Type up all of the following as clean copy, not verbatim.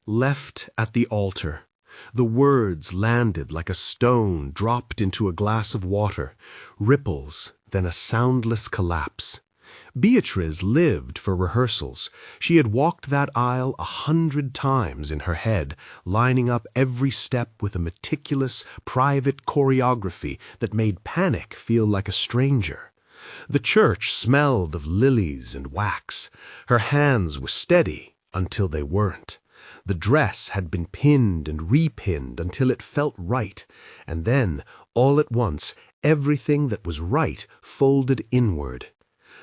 Left at the altar. The words landed like a stone dropped into a glass of water, ripples, then a soundless collapse. Beatriz lived for rehearsals. She had walked that aisle 100 times in her head, lining up every step with a meticulous, private choreography that made panic feel like a stranger. The church smelled of lilies and wax. Her hands were steady until they weren't. The dress had been pinned and repinned until it felt right, and then, all at once, everything that was right folded inward.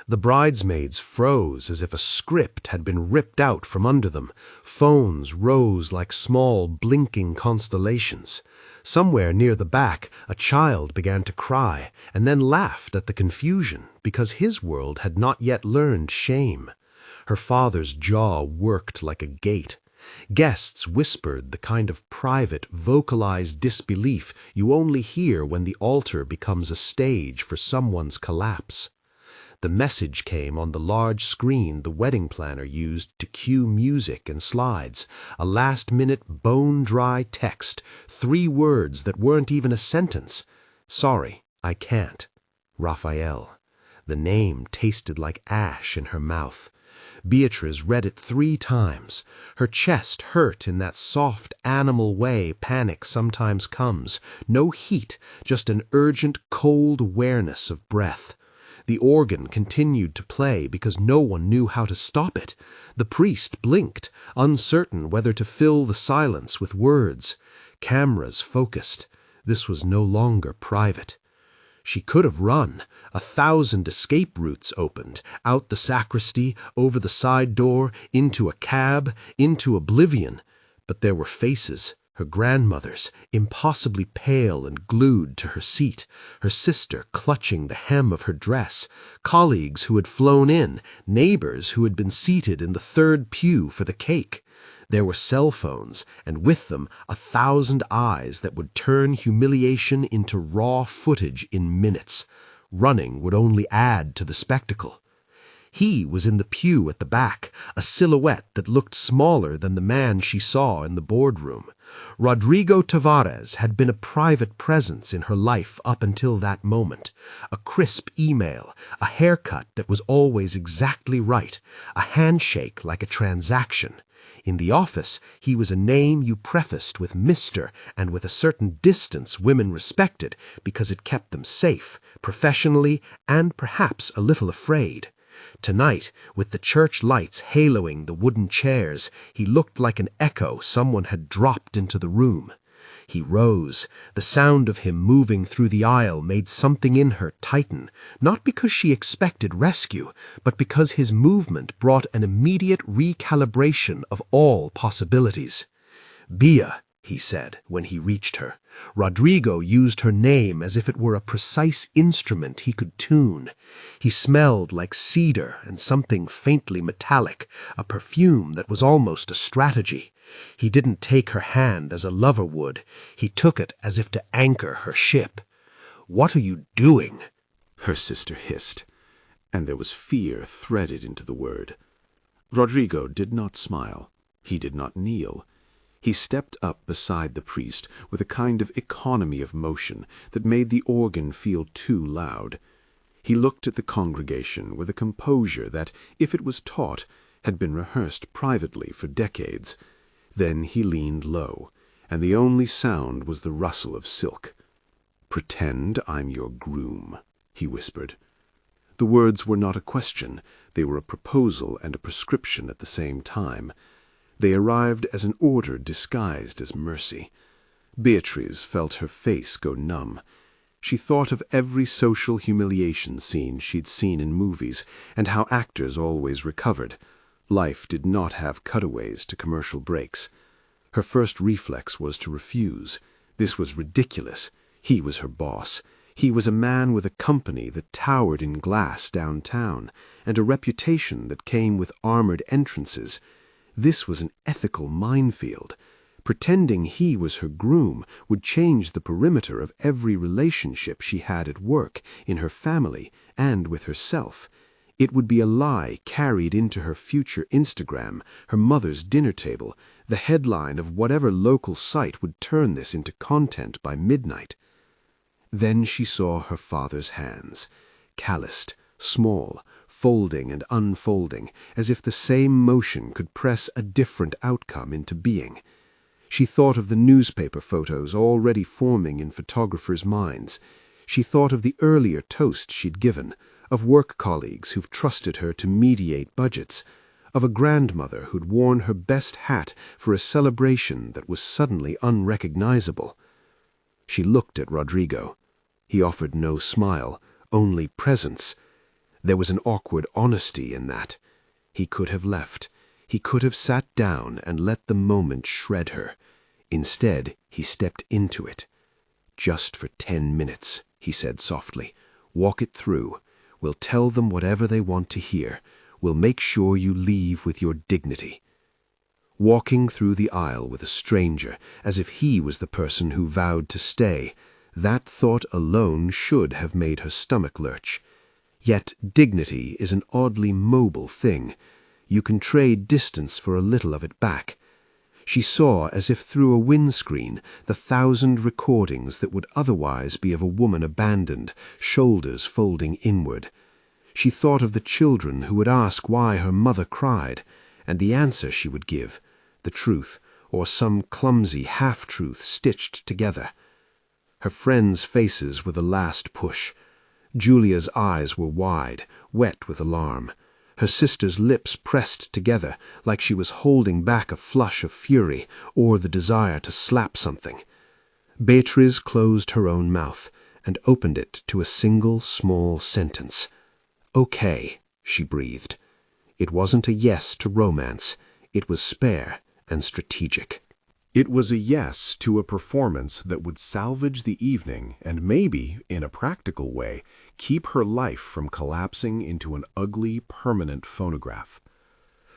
The bridesmaids froze as if a script had been ripped out from under them. Phones rose like small, blinking constellations. Somewhere near the back, a child began to cry, and then laughed at the confusion because his world had not yet learned shame. Her father's jaw worked like a gate. Guests whispered the kind of private, vocalized disbelief you only hear when the altar becomes a stage for someone's collapse. The message came on the large screen the wedding planner used to cue music and slides, a last-minute, bone-dry text, 3 words that weren't even a sentence. "Sorry, I can't. Raphael." The name tasted like ash in her mouth. Beatriz read it 3 times. Her chest hurt in that soft, animal way panic sometimes comes. No heat, just an urgent, cold awareness of breath. The organ continued to play because no one knew how to stop it. The priest blinked, uncertain whether to fill the silence with words. Cameras focused. This was no longer private. She could have run. 1,000 escape routes opened, out the sacristy, over the side door, into a cab, into oblivion. But there were faces, her grandmother's, impossibly pale and glued to her seat, her sister clutching the hem of her dress, colleagues who had flown in, neighbors who had been seated in the 3rd pew for the cake. There were cell phones, and with them 1,000 eyes that would turn humiliation into raw footage in minutes. Running would only add to the spectacle. He was in the pew at the back, a silhouette that looked smaller than the man she saw in the boardroom. Rodrigo Tavares had been a private presence in her life up until that moment. A crisp email, a haircut that was always exactly right, a handshake like a transaction. In the office, he was a name you prefaced with Mr. and with a certain distance women respected because it kept them safe, professionally, and perhaps a little afraid. Tonight, with the church lights haloing the wooden chairs, he looked like an echo someone had dropped into the room. He rose. The sound of him moving through the aisle made something in her tighten, not because she expected rescue, but because his movement brought an immediate recalibration of all possibilities. "Bia," he said when he reached her. Rodrigo used her name as if it were a precise instrument he could tune. He smelled like cedar and something faintly metallic, a perfume that was almost a strategy. He didn't take her hand as a lover would. He took it as if to anchor her ship. "What are you doing?" her sister hissed, and there was fear threaded into the word. Rodrigo did not smile. He did not kneel. He stepped up beside the priest with a kind of economy of motion that made the organ feel too loud. He looked at the congregation with a composure that, if it was taught, had been rehearsed privately for decades. Then he leaned low, and the only sound was the rustle of silk. "Pretend I'm your groom," he whispered. The words were not a question. They were a proposal and a prescription at the same time. They arrived as an order disguised as mercy. Beatriz felt her face go numb. She thought of every social humiliation scene she'd seen in movies and how actors always recovered. Life did not have cutaways to commercial breaks. Her first reflex was to refuse. This was ridiculous. He was her boss. He was a man with a company that towered in glass downtown and a reputation that came with armored entrances. This was an ethical minefield. Pretending he was her groom would change the perimeter of every relationship she had at work, in her family, and with herself. It would be a lie carried into her future Instagram, her mother's dinner table. The headline of whatever local site would turn this into content by midnight. Then she saw her father's hands, calloused, small, folding and unfolding, as if the same motion could press a different outcome into being. She thought of the newspaper photos already forming in photographers' minds. She thought of the earlier toast she'd given, of work colleagues who've trusted her to mediate budgets, of a grandmother who'd worn her best hat for a celebration that was suddenly unrecognizable. She looked at Rodrigo. He offered no smile, only presence. There was an awkward honesty in that. He could have left. He could have sat down and let the moment shred her. Instead, he stepped into it. "Just for 10 minutes," he said softly. "Walk it through. We'll tell them whatever they want to hear. We'll make sure you leave with your dignity." Walking through the aisle with a stranger, as if he was the person who vowed to stay, that thought alone should have made her stomach lurch. Yet dignity is an oddly mobile thing. You can trade distance for a little of it back. She saw, as if through a windscreen, the 1,000 recordings that would otherwise be of a woman abandoned, shoulders folding inward. She thought of the children who would ask why her mother cried, and the answer she would give, the truth, or some clumsy half-truth stitched together. Her friends' faces were the last push. Julia's eyes were wide, wet with alarm. Her sister's lips pressed together, like she was holding back a flush of fury or the desire to slap something. Beatriz closed her own mouth and opened it to a single small sentence. "Okay," she breathed. It wasn't a yes to romance. It was spare and strategic. It was a yes to a performance that would salvage the evening and maybe, in a practical way, keep her life from collapsing into an ugly, permanent phonograph.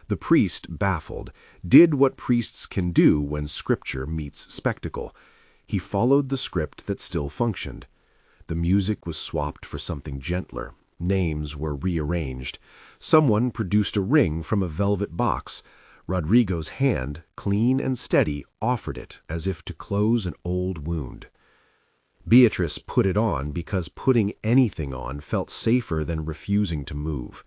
The priest, baffled, did what priests can do when scripture meets spectacle. He followed the script that still functioned. The music was swapped for something gentler. Names were rearranged. Someone produced a ring from a velvet box. Rodrigo's hand, clean and steady, offered it as if to close an old wound. Beatriz put it on because putting anything on felt safer than refusing to move.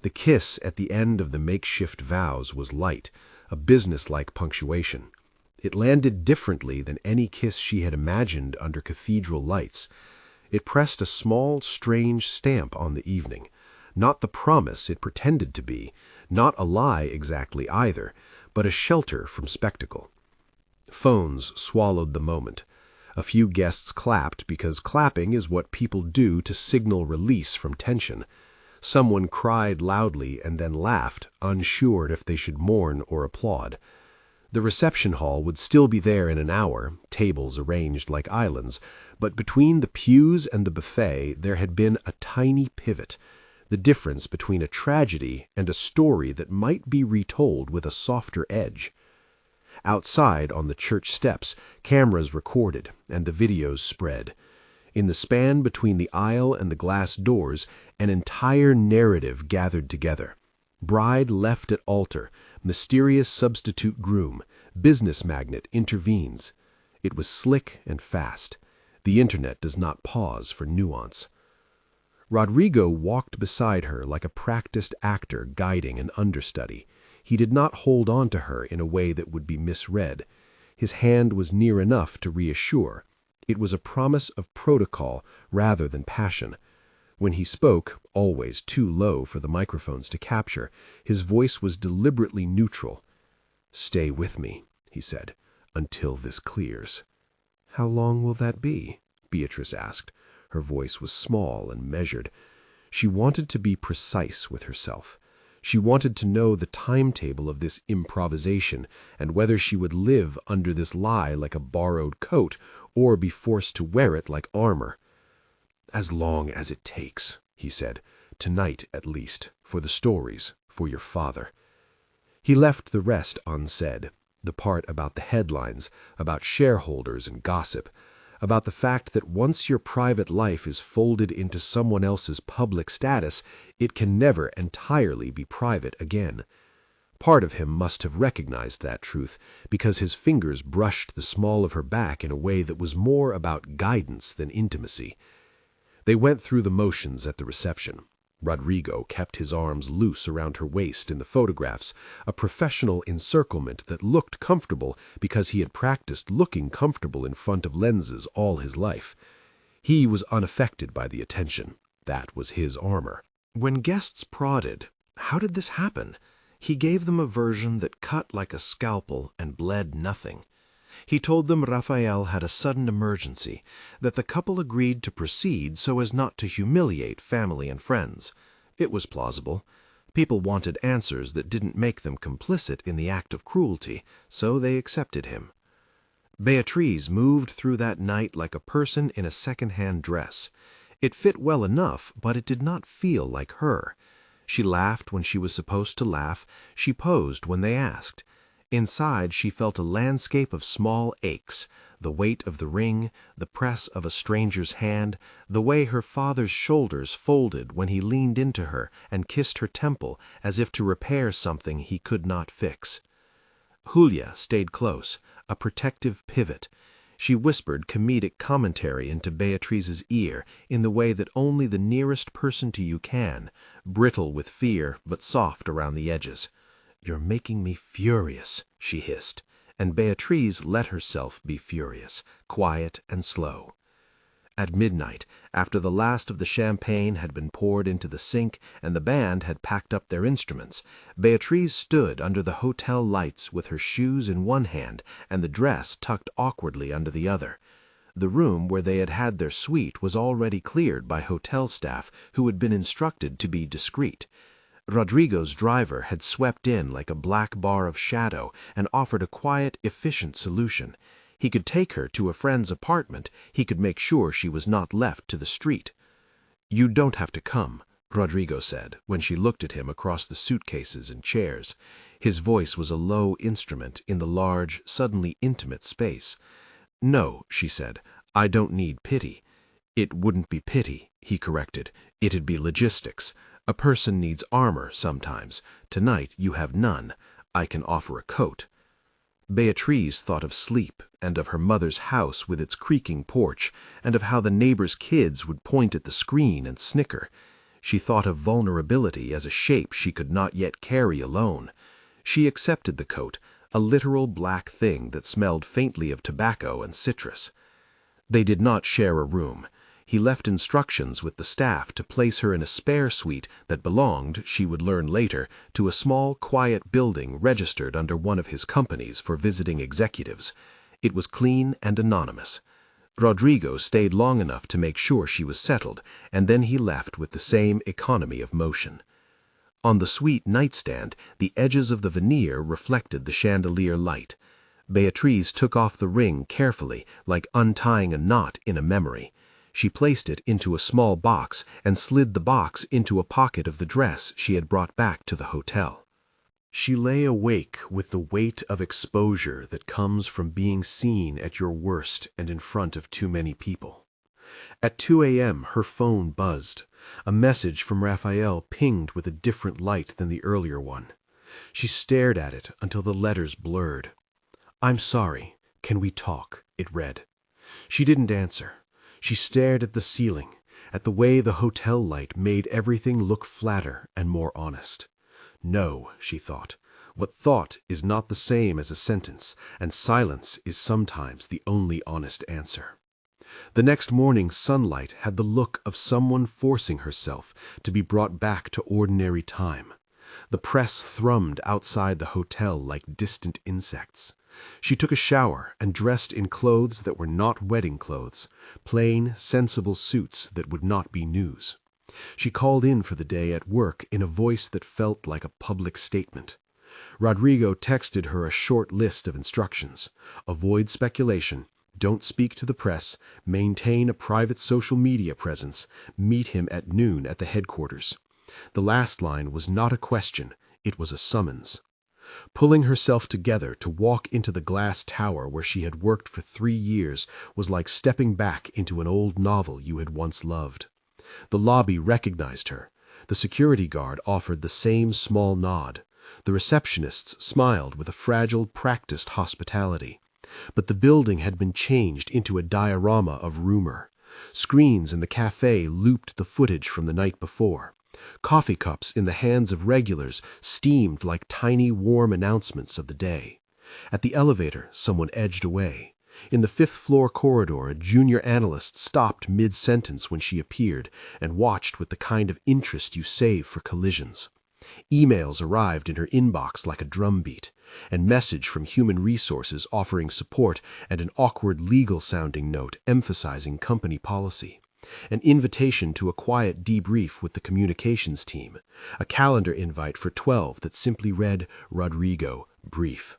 The kiss at the end of the makeshift vows was light, a businesslike punctuation. It landed differently than any kiss she had imagined under cathedral lights. It pressed a small, strange stamp on the evening. Not the promise it pretended to be, not a lie exactly either, but a shelter from spectacle. Phones swallowed the moment. A few guests clapped because clapping is what people do to signal release from tension. Someone cried loudly and then laughed, unsure if they should mourn or applaud. The reception hall would still be there in an hour, tables arranged like islands, but between the pews and the buffet there had been a tiny pivot, the difference between a tragedy and a story that might be retold with a softer edge. Outside on the church steps, cameras recorded and the videos spread. In the span between the aisle and the glass doors, an entire narrative gathered together. Bride left at altar, mysterious substitute groom, business magnate intervenes. It was slick and fast. The internet does not pause for nuance. Rodrigo walked beside her like a practiced actor guiding an understudy. He did not hold on to her in a way that would be misread. His hand was near enough to reassure. It was a promise of protocol rather than passion. When he spoke, always too low for the microphones to capture, his voice was deliberately neutral. "Stay with me," he said, "until this clears." "How long will that be?" Beatriz asked. Her voice was small and measured. She wanted to be precise with herself. She wanted to know the timetable of this improvisation and whether she would live under this lie like a borrowed coat or be forced to wear it like armor. "As long as it takes," he said, "tonight at least, for the stories, for your father." He left the rest unsaid, the part about the headlines, about shareholders and gossip, about the fact that once your private life is folded into someone else's public status, it can never entirely be private again. Part of him must have recognized that truth, because his fingers brushed the small of her back in a way that was more about guidance than intimacy. They went through the motions at the reception. Rodrigo kept his arms loose around her waist in the photographs, a professional encirclement that looked comfortable because he had practiced looking comfortable in front of lenses all his life. He was unaffected by the attention. That was his armor. When guests prodded, how did this happen? He gave them a version that cut like a scalpel and bled nothing. He told them Raphael had a sudden emergency, that the couple agreed to proceed so as not to humiliate family and friends. It was plausible. People wanted answers that didn't make them complicit in the act of cruelty, so they accepted him. Beatriz moved through that night like a person in a second-hand dress. It fit well enough, but it did not feel like her. She laughed when she was supposed to laugh. She posed when they asked. Inside, she felt a landscape of small aches, the weight of the ring, the press of a stranger's hand, the way her father's shoulders folded when he leaned into her and kissed her temple as if to repair something he could not fix. Julia stayed close, a protective pivot. She whispered comedic commentary into Beatriz's ear in the way that only the nearest person to you can, brittle with fear but soft around the edges. "You're making me furious," she hissed, and Beatriz let herself be furious, quiet and slow. At midnight, after the last of the champagne had been poured into the sink and the band had packed up their instruments, Beatriz stood under the hotel lights with her shoes in one hand and the dress tucked awkwardly under the other. The room where they had had their suite was already cleared by hotel staff who had been instructed to be discreet. Rodrigo's driver had swept in like a black bar of shadow and offered a quiet, efficient solution. He could take her to a friend's apartment. He could make sure she was not left to the street. "You don't have to come," Rodrigo said, when she looked at him across the suitcases and chairs. His voice was a low instrument in the large, suddenly intimate space. "No," she said, "I don't need pity." "It wouldn't be pity," he corrected. "It'd be logistics. A person needs armor sometimes. Tonight you have none. I can offer a coat." Beatriz thought of sleep and of her mother's house with its creaking porch and of how the neighbors' kids would point at the screen and snicker. She thought of vulnerability as a shape she could not yet carry alone. She accepted the coat, a literal black thing that smelled faintly of tobacco and citrus. They did not share a room. He left instructions with the staff to place her in a spare suite that belonged, she would learn later, to a small, quiet building registered under one of his companies for visiting executives. It was clean and anonymous. Rodrigo stayed long enough to make sure she was settled, and then he left with the same economy of motion. On the suite nightstand, the edges of the veneer reflected the chandelier light. Beatriz took off the ring carefully, like untying a knot in a memory. She placed it into a small box and slid the box into a pocket of the dress she had brought back to the hotel. She lay awake with the weight of exposure that comes from being seen at your worst and in front of too many people. At 2 a.m. her phone buzzed. A message from Raphael pinged with a different light than the earlier one. She stared at it until the letters blurred. "I'm sorry. Can we talk?" it read. She didn't answer. She stared at the ceiling, at the way the hotel light made everything look flatter and more honest. No, she thought. What thought is not the same as a sentence, and silence is sometimes the only honest answer. The next morning's sunlight had the look of someone forcing herself to be brought back to ordinary time. The press thrummed outside the hotel like distant insects. She took a shower and dressed in clothes that were not wedding clothes, plain, sensible suits that would not be news. She called in for the day at work in a voice that felt like a public statement. Rodrigo texted her a short list of instructions. Avoid speculation. Don't speak to the press. Maintain a private social media presence. Meet him at noon at the headquarters. The last line was not a question. It was a summons. Pulling herself together to walk into the glass tower where she had worked for 3 years was like stepping back into an old novel you had once loved. The lobby recognized her. The security guard offered the same small nod. The receptionists smiled with a fragile, practiced hospitality. But the building had been changed into a diorama of rumor. Screens in the cafe looped the footage from the night before. Coffee cups in the hands of regulars steamed like tiny, warm announcements of the day. At the elevator, someone edged away. In the 5th-floor corridor, a junior analyst stopped mid-sentence when she appeared and watched with the kind of interest you save for collisions. Emails arrived in her inbox like a drumbeat, and message from human resources offering support and an awkward legal-sounding note emphasizing company policy. An invitation to a quiet debrief with the communications team, a calendar invite for 12 that simply read, Rodrigo, brief.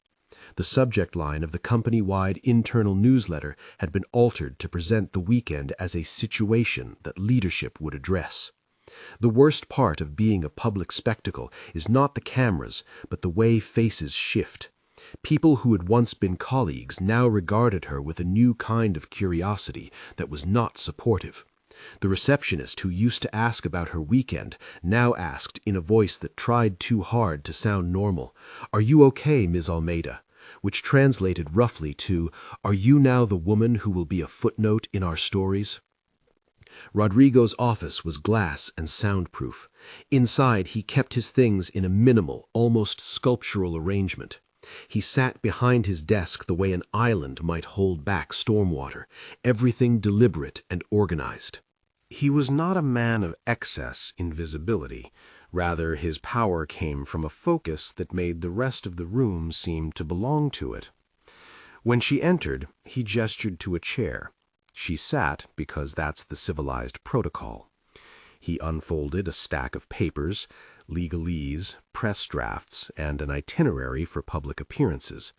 The subject line of the company-wide internal newsletter had been altered to present the weekend as a situation that leadership would address. The worst part of being a public spectacle is not the cameras, but the way faces shift. People who had once been colleagues now regarded her with a new kind of curiosity that was not supportive. The receptionist who used to ask about her weekend now asked in a voice that tried too hard to sound normal, "Are you okay, Ms. Almeida?" which translated roughly to, "Are you now the woman who will be a footnote in our stories?" Rodrigo's office was glass and soundproof. Inside, he kept his things in a minimal, almost sculptural arrangement. He sat behind his desk the way an island might hold back stormwater, everything deliberate and organized. He was not a man of excess in visibility. Rather, his power came from a focus that made the rest of the room seem to belong to it. When she entered, he gestured to a chair. She sat because that's the civilized protocol. He unfolded a stack of papers, legalese, press drafts, and an itinerary for public appearances.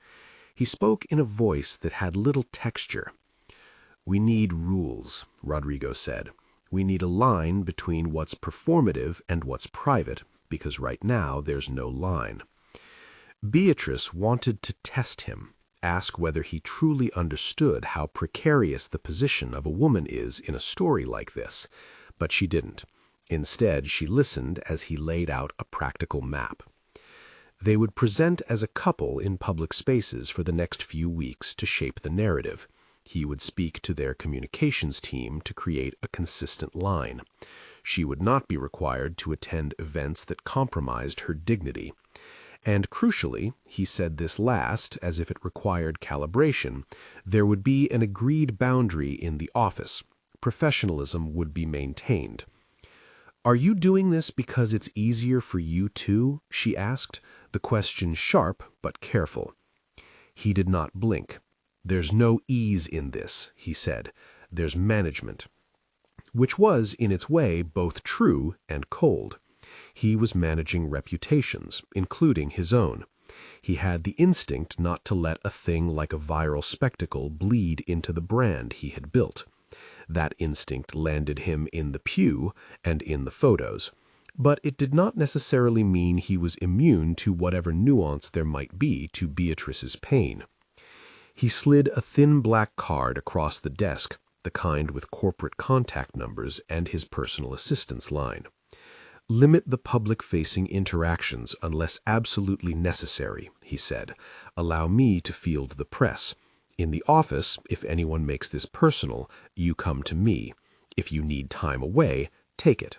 He spoke in a voice that had little texture. "We need rules," Rodrigo said. "We need a line between what's performative and what's private, because right now there's no line." Beatriz wanted to test him, ask whether he truly understood how precarious the position of a woman is in a story like this, but she didn't. Instead, she listened as he laid out a practical map. They would present as a couple in public spaces for the next few weeks to shape the narrative. He would speak to their communications team to create a consistent line. She would not be required to attend events that compromised her dignity. And crucially, he said this last as if it required calibration, there would be an agreed boundary in the office. Professionalism would be maintained. "Are you doing this because it's easier for you too?" she asked, the question sharp but careful. He did not blink. "There's no ease in this," he said. "There's management." Which was, in its way, both true and cold. He was managing reputations, including his own. He had the instinct not to let a thing like a viral spectacle bleed into the brand he had built. That instinct landed him in the pew and in the photos. But it did not necessarily mean he was immune to whatever nuance there might be to Beatriz's pain. He slid a thin black card across the desk, the kind with corporate contact numbers and his personal assistance line. "Limit the public-facing interactions unless absolutely necessary," he said. "Allow me to field the press. In the office, if anyone makes this personal, you come to me. If you need time away, take it."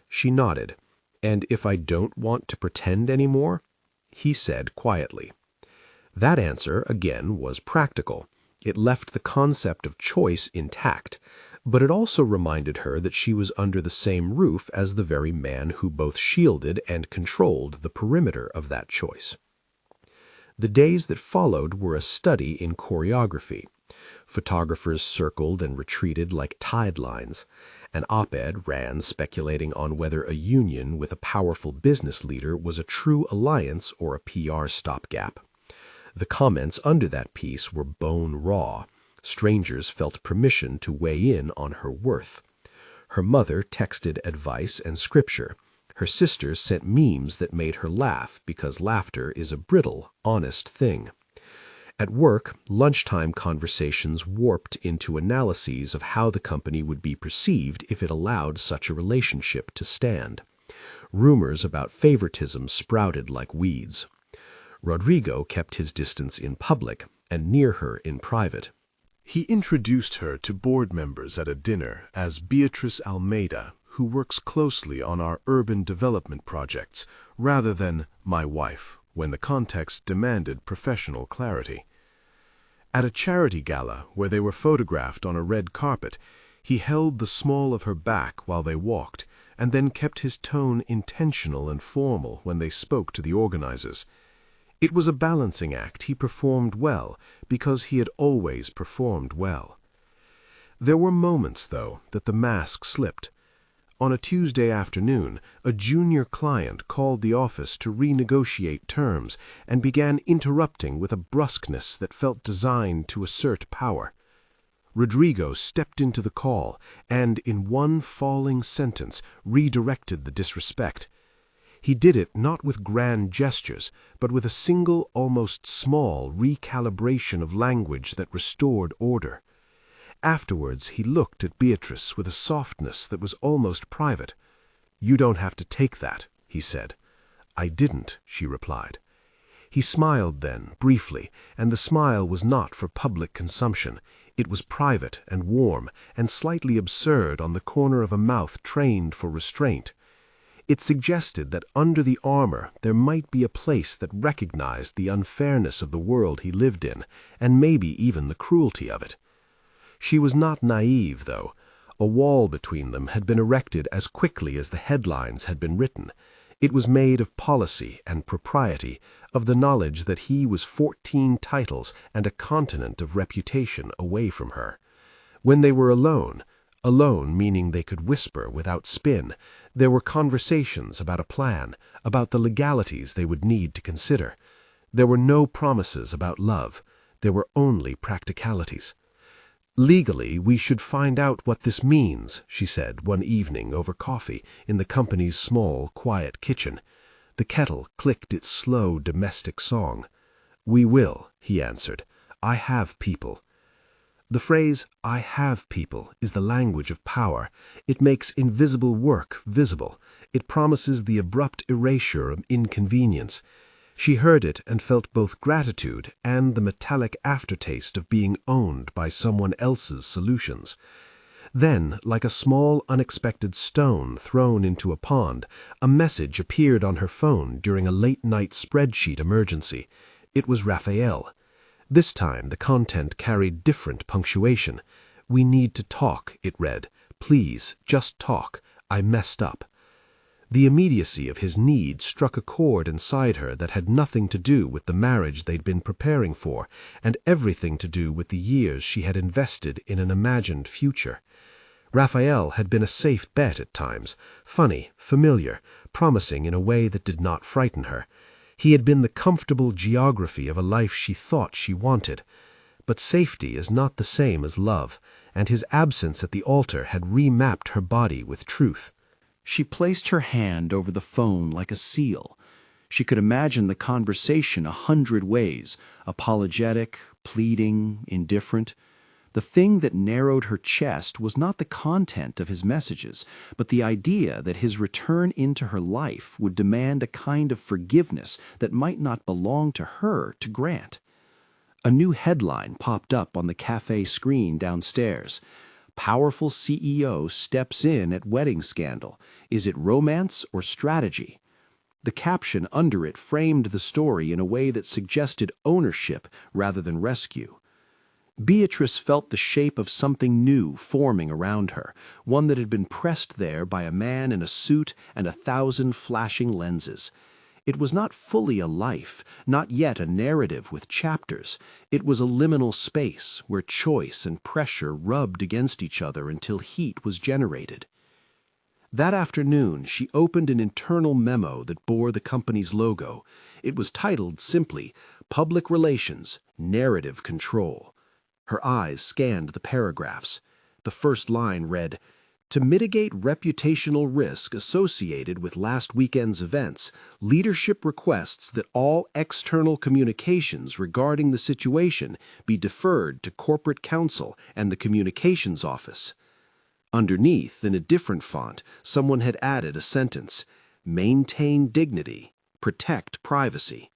She nodded. "And if I don't want to pretend anymore?" He said quietly. That answer, again, was practical. It left the concept of choice intact, but it also reminded her that she was under the same roof as the very man who both shielded and controlled the perimeter of that choice. The days that followed were a study in choreography. Photographers circled and retreated like tide lines. An op-ed ran speculating on whether a union with a powerful business leader was a true alliance or a PR stopgap. The comments under that piece were bone raw. Strangers felt permission to weigh in on her worth. Her mother texted advice and scripture. Her sisters sent memes that made her laugh because laughter is a brittle, honest thing. At work, lunchtime conversations warped into analyses of how the company would be perceived if it allowed such a relationship to stand. Rumors about favoritism sprouted like weeds. Rodrigo kept his distance in public and near her in private. He introduced her to board members at a dinner as Beatriz Almeida, who works closely on our urban development projects, rather than my wife, when the context demanded professional clarity. At a charity gala where they were photographed on a red carpet, he held the small of her back while they walked, and then kept his tone intentional and formal when they spoke to the organizers. It was a balancing act he performed well because he had always performed well. There were moments, though, that the mask slipped. On a Tuesday afternoon, a junior client called the office to renegotiate terms and began interrupting with a brusqueness that felt designed to assert power. Rodrigo stepped into the call and, in one falling sentence, redirected the disrespect. He did it not with grand gestures, but with a single, almost small, recalibration of language that restored order. Afterwards, he looked at Beatriz with a softness that was almost private. "You don't have to take that," he said. "I didn't," she replied. He smiled then, briefly, and the smile was not for public consumption. It was private and warm and slightly absurd on the corner of a mouth trained for restraint. It suggested that under the armor there might be a place that recognized the unfairness of the world he lived in, and maybe even the cruelty of it. She was not naive, though. A wall between them had been erected as quickly as the headlines had been written. It was made of policy and propriety, of the knowledge that he was 14 titles and a continent of reputation away from her. When they were alone meaning they could whisper without spin, there were conversations about a plan, about the legalities they would need to consider. There were no promises about love. There were only practicalities. "Legally, we should find out what this means," she said one evening over coffee in the company's small, quiet kitchen. The kettle clicked its slow domestic song. "We will," he answered. "I have people." The phrase, "I have people," is the language of power. It makes invisible work visible. It promises the abrupt erasure of inconvenience. She heard it and felt both gratitude and the metallic aftertaste of being owned by someone else's solutions. Then, like a small, unexpected stone thrown into a pond, a message appeared on her phone during a late-night spreadsheet emergency. It was Raphael. This time, the content carried different punctuation. "We need to talk," it read. "Please, just talk. I messed up." The immediacy of his need struck a chord inside her that had nothing to do with the marriage they'd been preparing for, and everything to do with the years she had invested in an imagined future. Raphael had been a safe bet at times, funny, familiar, promising in a way that did not frighten her. He had been the comfortable geography of a life she thought she wanted. But safety is not the same as love, and his absence at the altar had remapped her body with truth. She placed her hand over the phone like a seal. She could imagine the conversation 100 ways, apologetic, pleading, indifferent. The thing that narrowed her chest was not the content of his messages, but the idea that his return into her life would demand a kind of forgiveness that might not belong to her to grant. A new headline popped up on the cafe screen downstairs. "Powerful CEO steps in at wedding scandal. Is it romance or strategy?" The caption under it framed the story in a way that suggested ownership rather than rescue. Beatriz felt the shape of something new forming around her, one that had been pressed there by a man in a suit and 1,000 flashing lenses. It was not fully a life, not yet a narrative with chapters. It was a liminal space where choice and pressure rubbed against each other until heat was generated. That afternoon, she opened an internal memo that bore the company's logo. It was titled simply, "Public Relations, Narrative Control." Her eyes scanned the paragraphs. The first line read, To mitigate reputational risk associated with last weekend's events, leadership requests that all external communications regarding the situation be deferred to corporate counsel and the communications office. Underneath, in a different font, someone had added a sentence, "Maintain dignity, protect privacy."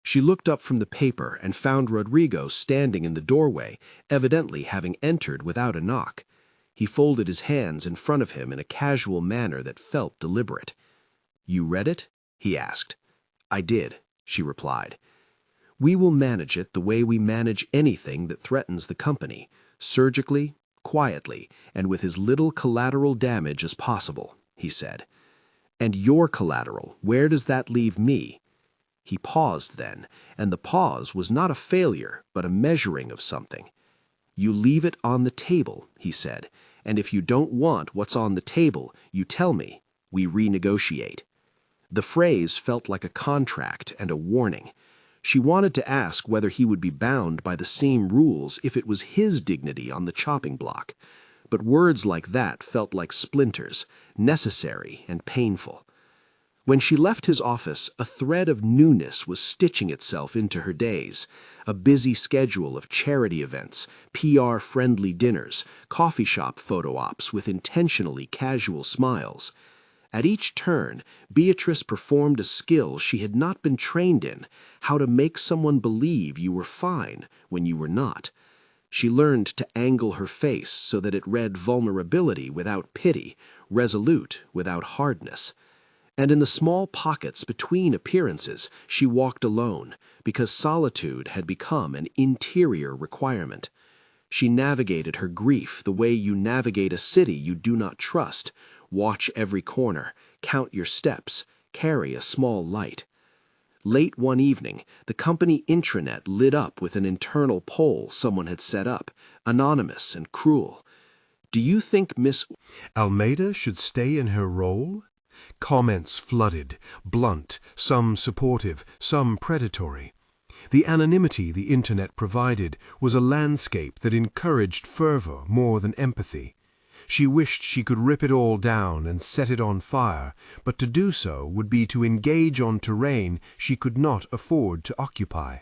She looked up from the paper and found Rodrigo standing in the doorway, evidently having entered without a knock. He folded his hands in front of him in a casual manner that felt deliberate. "You read it?" he asked. "I did," she replied. "We will manage it the way we manage anything that threatens the company, surgically, quietly, and with as little collateral damage as possible," he said. "And your collateral, where does that leave me?" He paused then, and the pause was not a failure, but a measuring of something. "You leave it on the table," he said, "and if you don't want what's on the table, you tell me. We renegotiate." The phrase felt like a contract and a warning. She wanted to ask whether he would be bound by the same rules if it was his dignity on the chopping block. But words like that felt like splinters, necessary and painful. When she left his office, a thread of newness was stitching itself into her days. A busy schedule of charity events, PR-friendly dinners, coffee shop photo ops with intentionally casual smiles. At each turn, Beatriz performed a skill she had not been trained in, how to make someone believe you were fine when you were not. She learned to angle her face so that it read vulnerability without pity, resolute without hardness. And in the small pockets between appearances, she walked alone, because solitude had become an interior requirement. She navigated her grief the way you navigate a city you do not trust. Watch every corner, count your steps, carry a small light. Late one evening, the company intranet lit up with an internal poll someone had set up, anonymous and cruel. "Do you think Miss Almeida should stay in her role?" Comments flooded, blunt, some supportive, some predatory. The anonymity the internet provided was a landscape that encouraged fervor more than empathy. She wished she could rip it all down and set it on fire, but to do so would be to engage on terrain she could not afford to occupy.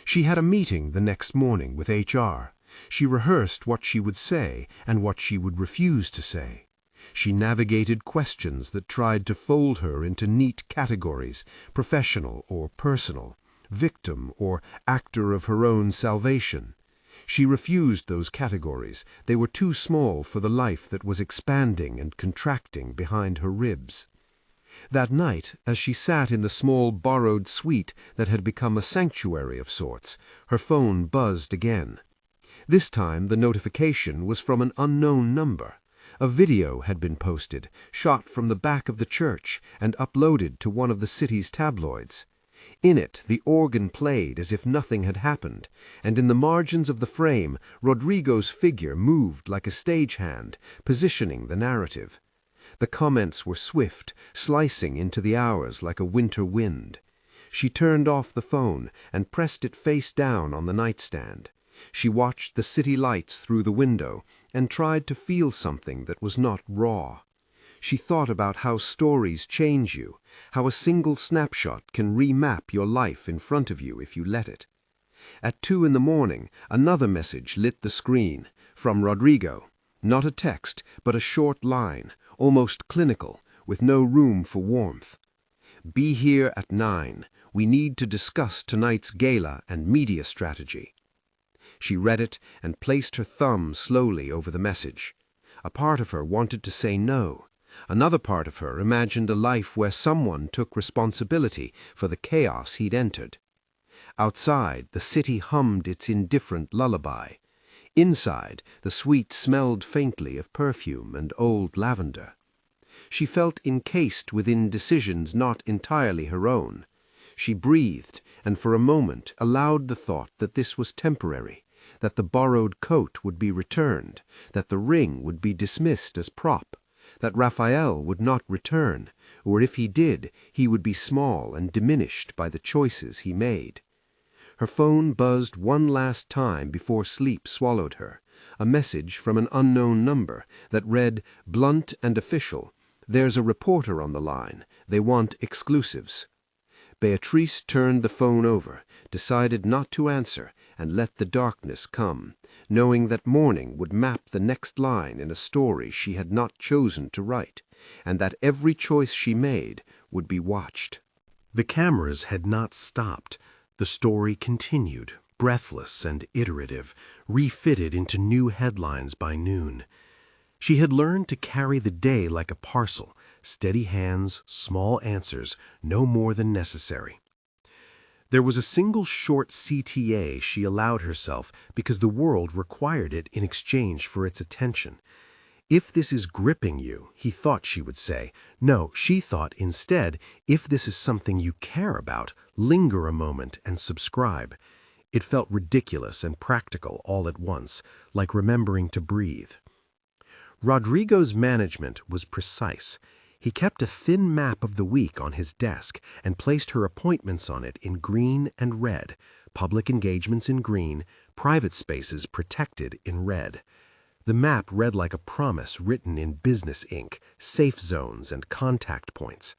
She had a meeting the next morning with HR. She rehearsed what she would say and what she would refuse to say. She navigated questions that tried to fold her into neat categories, professional or personal, victim or actor of her own salvation. She refused those categories. They were too small for the life that was expanding and contracting behind her ribs. That night, as she sat in the small borrowed suite that had become a sanctuary of sorts, her phone buzzed again. This time the notification was from an unknown number. A video had been posted, shot from the back of the church and uploaded to one of the city's tabloids. In it, the organ played as if nothing had happened, and in the margins of the frame, Rodrigo's figure moved like a stagehand, positioning the narrative. The comments were swift, slicing into the hours like a winter wind. She turned off the phone and pressed it face down on the nightstand. She watched the city lights through the window and tried to feel something that was not raw. She thought about how stories change you, how a single snapshot can remap your life in front of you if you let it. At 2 a.m, another message lit the screen, from Rodrigo. Not a text, but a short line, almost clinical, with no room for warmth. "Be here at 9. We need to discuss tonight's gala and media strategy." She read it and placed her thumb slowly over the message. A part of her wanted to say no. Another part of her imagined a life where someone took responsibility for the chaos he'd entered. Outside, the city hummed its indifferent lullaby. Inside, the suite smelled faintly of perfume and old lavender. She felt encased within decisions not entirely her own. She breathed, and for a moment allowed the thought that this was temporary, that the borrowed coat would be returned, that the ring would be dismissed as prop, that Raphael would not return, or if he did, he would be small and diminished by the choices he made. Her phone buzzed one last time before sleep swallowed her, a message from an unknown number that read, "Blunt and official. There's a reporter on the line. They want exclusives." Beatriz turned the phone over, decided not to answer, and let the darkness come, knowing that morning would map the next line in a story she had not chosen to write, and that every choice she made would be watched. The cameras had not stopped. The story continued, breathless and iterative, refitted into new headlines by noon. She had learned to carry the day like a parcel, steady hands, small answers, no more than necessary. There was a single short CTA she allowed herself because the world required it in exchange for its attention. "If this is gripping you," he thought she would say. No, she thought instead, "If this is something you care about, linger a moment and subscribe." It felt ridiculous and practical all at once, like remembering to breathe. Rodrigo's management was precise. He kept a thin map of the week on his desk and placed her appointments on it in green and red, public engagements in green, private spaces protected in red. The map read like a promise written in business ink, safe zones and contact points.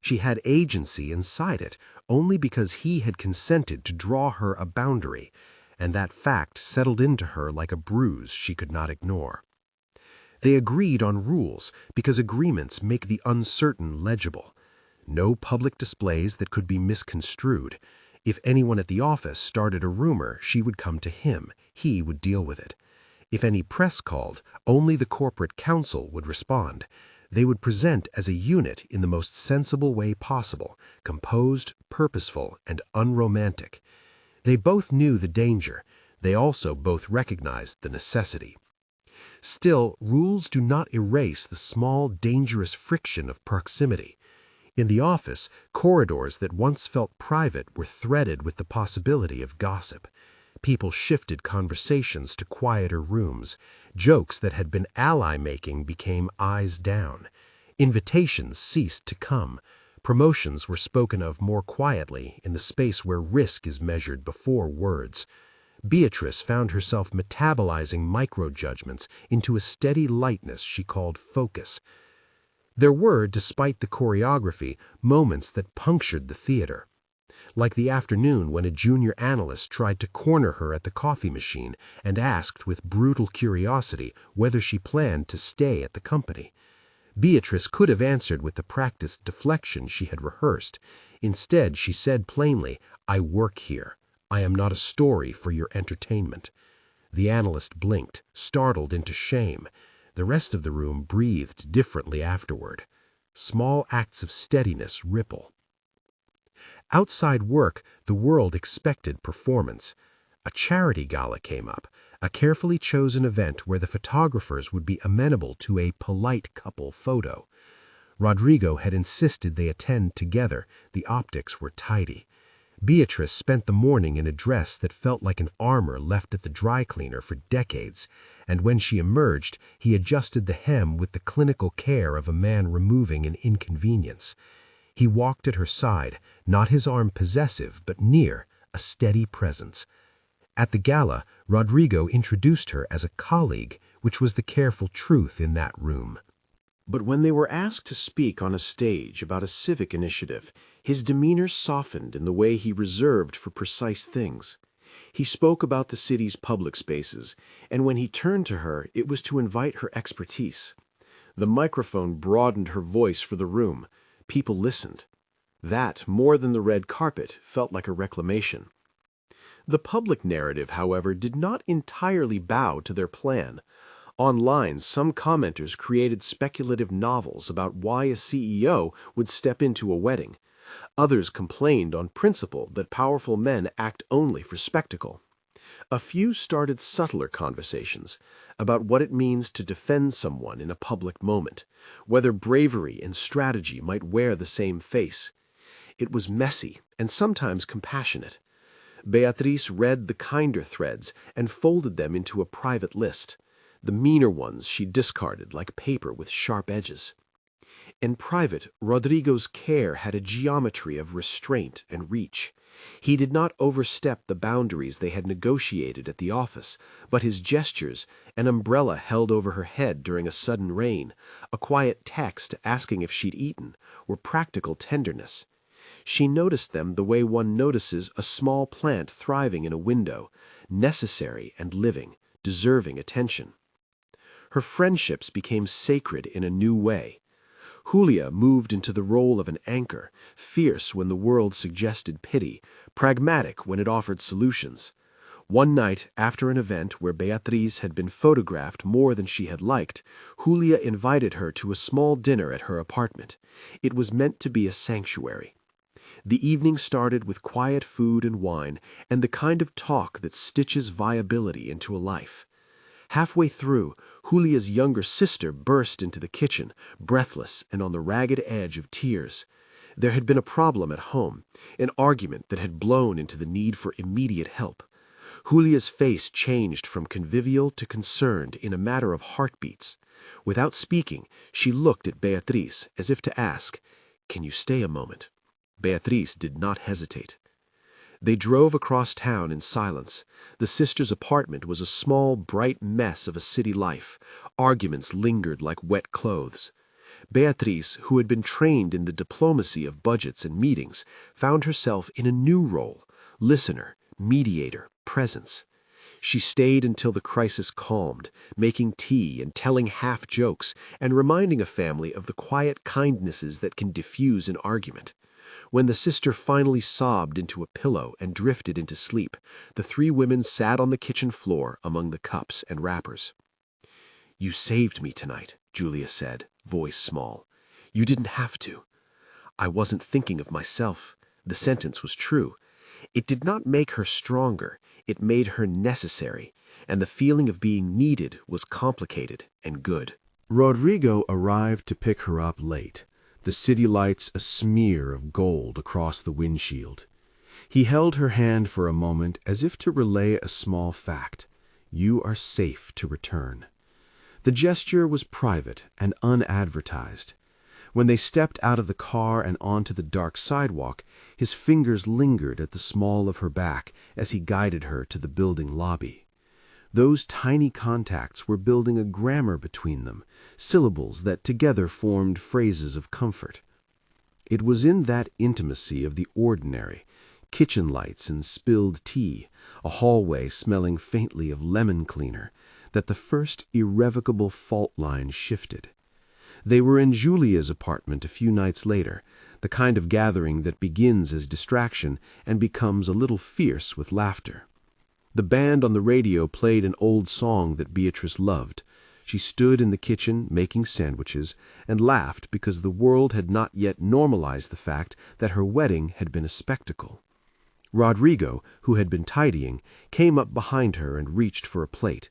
She had agency inside it only because he had consented to draw her a boundary, and that fact settled into her like a bruise she could not ignore. They agreed on rules because agreements make the uncertain legible. No public displays that could be misconstrued. If anyone at the office started a rumor, she would come to him. He would deal with it. If any press called, only the corporate counsel would respond. They would present as a unit in the most sensible way possible, composed, purposeful, and unromantic. They both knew the danger. They also both recognized the necessity. Still, rules do not erase the small, dangerous friction of proximity. In the office, corridors that once felt private were threaded with the possibility of gossip. People shifted conversations to quieter rooms. Jokes that had been ally-making became eyes down. Invitations ceased to come. Promotions were spoken of more quietly in the space where risk is measured before words. Beatriz found herself metabolizing micro-judgments into a steady lightness she called focus. There were, despite the choreography, moments that punctured the theater. Like the afternoon when a junior analyst tried to corner her at the coffee machine and asked with brutal curiosity whether she planned to stay at the company. Beatriz could have answered with the practiced deflection she had rehearsed. Instead, she said plainly, "I work here. I am not a story for your entertainment." The analyst blinked, startled into shame. The rest of the room breathed differently afterward. Small acts of steadiness ripple. Outside work, the world expected performance. A charity gala came up, a carefully chosen event where the photographers would be amenable to a polite couple photo. Rodrigo had insisted they attend together. The optics were tidy. Beatriz spent the morning in a dress that felt like an armor left at the dry cleaner for decades, and when she emerged, he adjusted the hem with the clinical care of a man removing an inconvenience. He walked at her side, not his arm possessive, but near, a steady presence. At the gala, Rodrigo introduced her as a colleague, which was the careful truth in that room. But when they were asked to speak on a stage about a civic initiative, his demeanor softened in the way he reserved for precise things. He spoke about the city's public spaces, and when he turned to her, it was to invite her expertise. The microphone broadened her voice for the room. People listened. That, more than the red carpet, felt like a reclamation. The public narrative, however, did not entirely bow to their plan. Online, some commenters created speculative novels about why a CEO would step into a wedding. Others complained on principle that powerful men act only for spectacle. A few started subtler conversations about what it means to defend someone in a public moment, whether bravery and strategy might wear the same face. It was messy and sometimes compassionate. Beatriz read the kinder threads and folded them into a private list. The meaner ones she discarded like paper with sharp edges. In private, Rodrigo's care had a geometry of restraint and reach. He did not overstep the boundaries they had negotiated at the office, but his gestures, an umbrella held over her head during a sudden rain, a quiet text asking if she'd eaten, were practical tenderness. She noticed them the way one notices a small plant thriving in a window, necessary and living, deserving attention. Her friendships became sacred in a new way. Julia moved into the role of an anchor, fierce when the world suggested pity, pragmatic when it offered solutions. One night, after an event where Beatriz had been photographed more than she had liked, Julia invited her to a small dinner at her apartment. It was meant to be a sanctuary. The evening started with quiet food and wine, and the kind of talk that stitches viability into a life. Halfway through, Julia's younger sister burst into the kitchen, breathless and on the ragged edge of tears. There had been a problem at home, an argument that had blown into the need for immediate help. Julia's face changed from convivial to concerned in a matter of heartbeats. Without speaking, she looked at Beatriz as if to ask, "Can you stay a moment?" Beatriz did not hesitate. They drove across town in silence. The sisters' apartment was a small, bright mess of a city life. Arguments lingered like wet clothes. Beatriz, who had been trained in the diplomacy of budgets and meetings, found herself in a new role: listener, mediator, presence. She stayed until the crisis calmed, making tea and telling half-jokes and reminding a family of the quiet kindnesses that can diffuse an argument. When the sister finally sobbed into a pillow and drifted into sleep, the three women sat on the kitchen floor among the cups and wrappers. "You saved me tonight," Julia said, voice small. "You didn't have to." "I wasn't thinking of myself." The sentence was true. It did not make her stronger, it made her necessary, and the feeling of being needed was complicated and good. Rodrigo arrived to pick her up late, the city lights a smear of gold across the windshield. He held her hand for a moment as if to relay a small fact. "You are safe to return." The gesture was private and unadvertised. When they stepped out of the car and onto the dark sidewalk, his fingers lingered at the small of her back as he guided her to the building lobby. Those tiny contacts were building a grammar between them, syllables that together formed phrases of comfort. It was in that intimacy of the ordinary, kitchen lights and spilled tea, a hallway smelling faintly of lemon cleaner, that the first irrevocable fault line shifted. They were in Julia's apartment a few nights later, the kind of gathering that begins as distraction and becomes a little fierce with laughter. The band on the radio played an old song that Beatriz loved. She stood in the kitchen making sandwiches and laughed because the world had not yet normalized the fact that her wedding had been a spectacle. Rodrigo, who had been tidying, came up behind her and reached for a plate.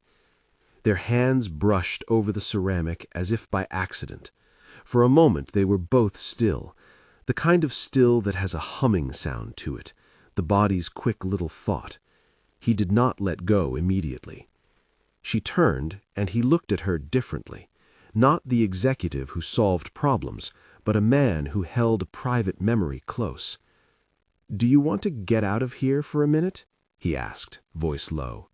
Their hands brushed over the ceramic as if by accident. For a moment they were both still, the kind of still that has a humming sound to it, the body's quick little thought. He did not let go immediately. She turned, and he looked at her differently, not the executive who solved problems, but a man who held a private memory close. "Do you want to get out of here for a minute?" he asked, voice low.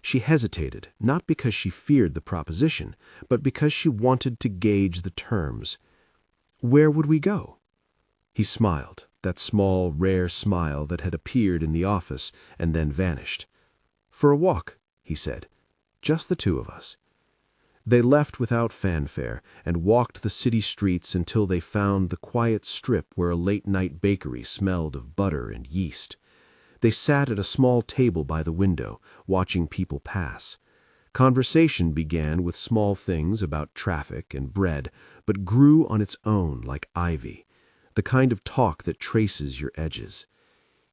She hesitated, not because she feared the proposition, but because she wanted to gauge the terms. "Where would we go?" He smiled, that small, rare smile that had appeared in the office and then vanished. "For a walk," he said. "Just the two of us." They left without fanfare and walked the city streets until they found the quiet strip where a late-night bakery smelled of butter and yeast. They sat at a small table by the window, watching people pass. Conversation began with small things about traffic and bread, but grew on its own like ivy, the kind of talk that traces your edges.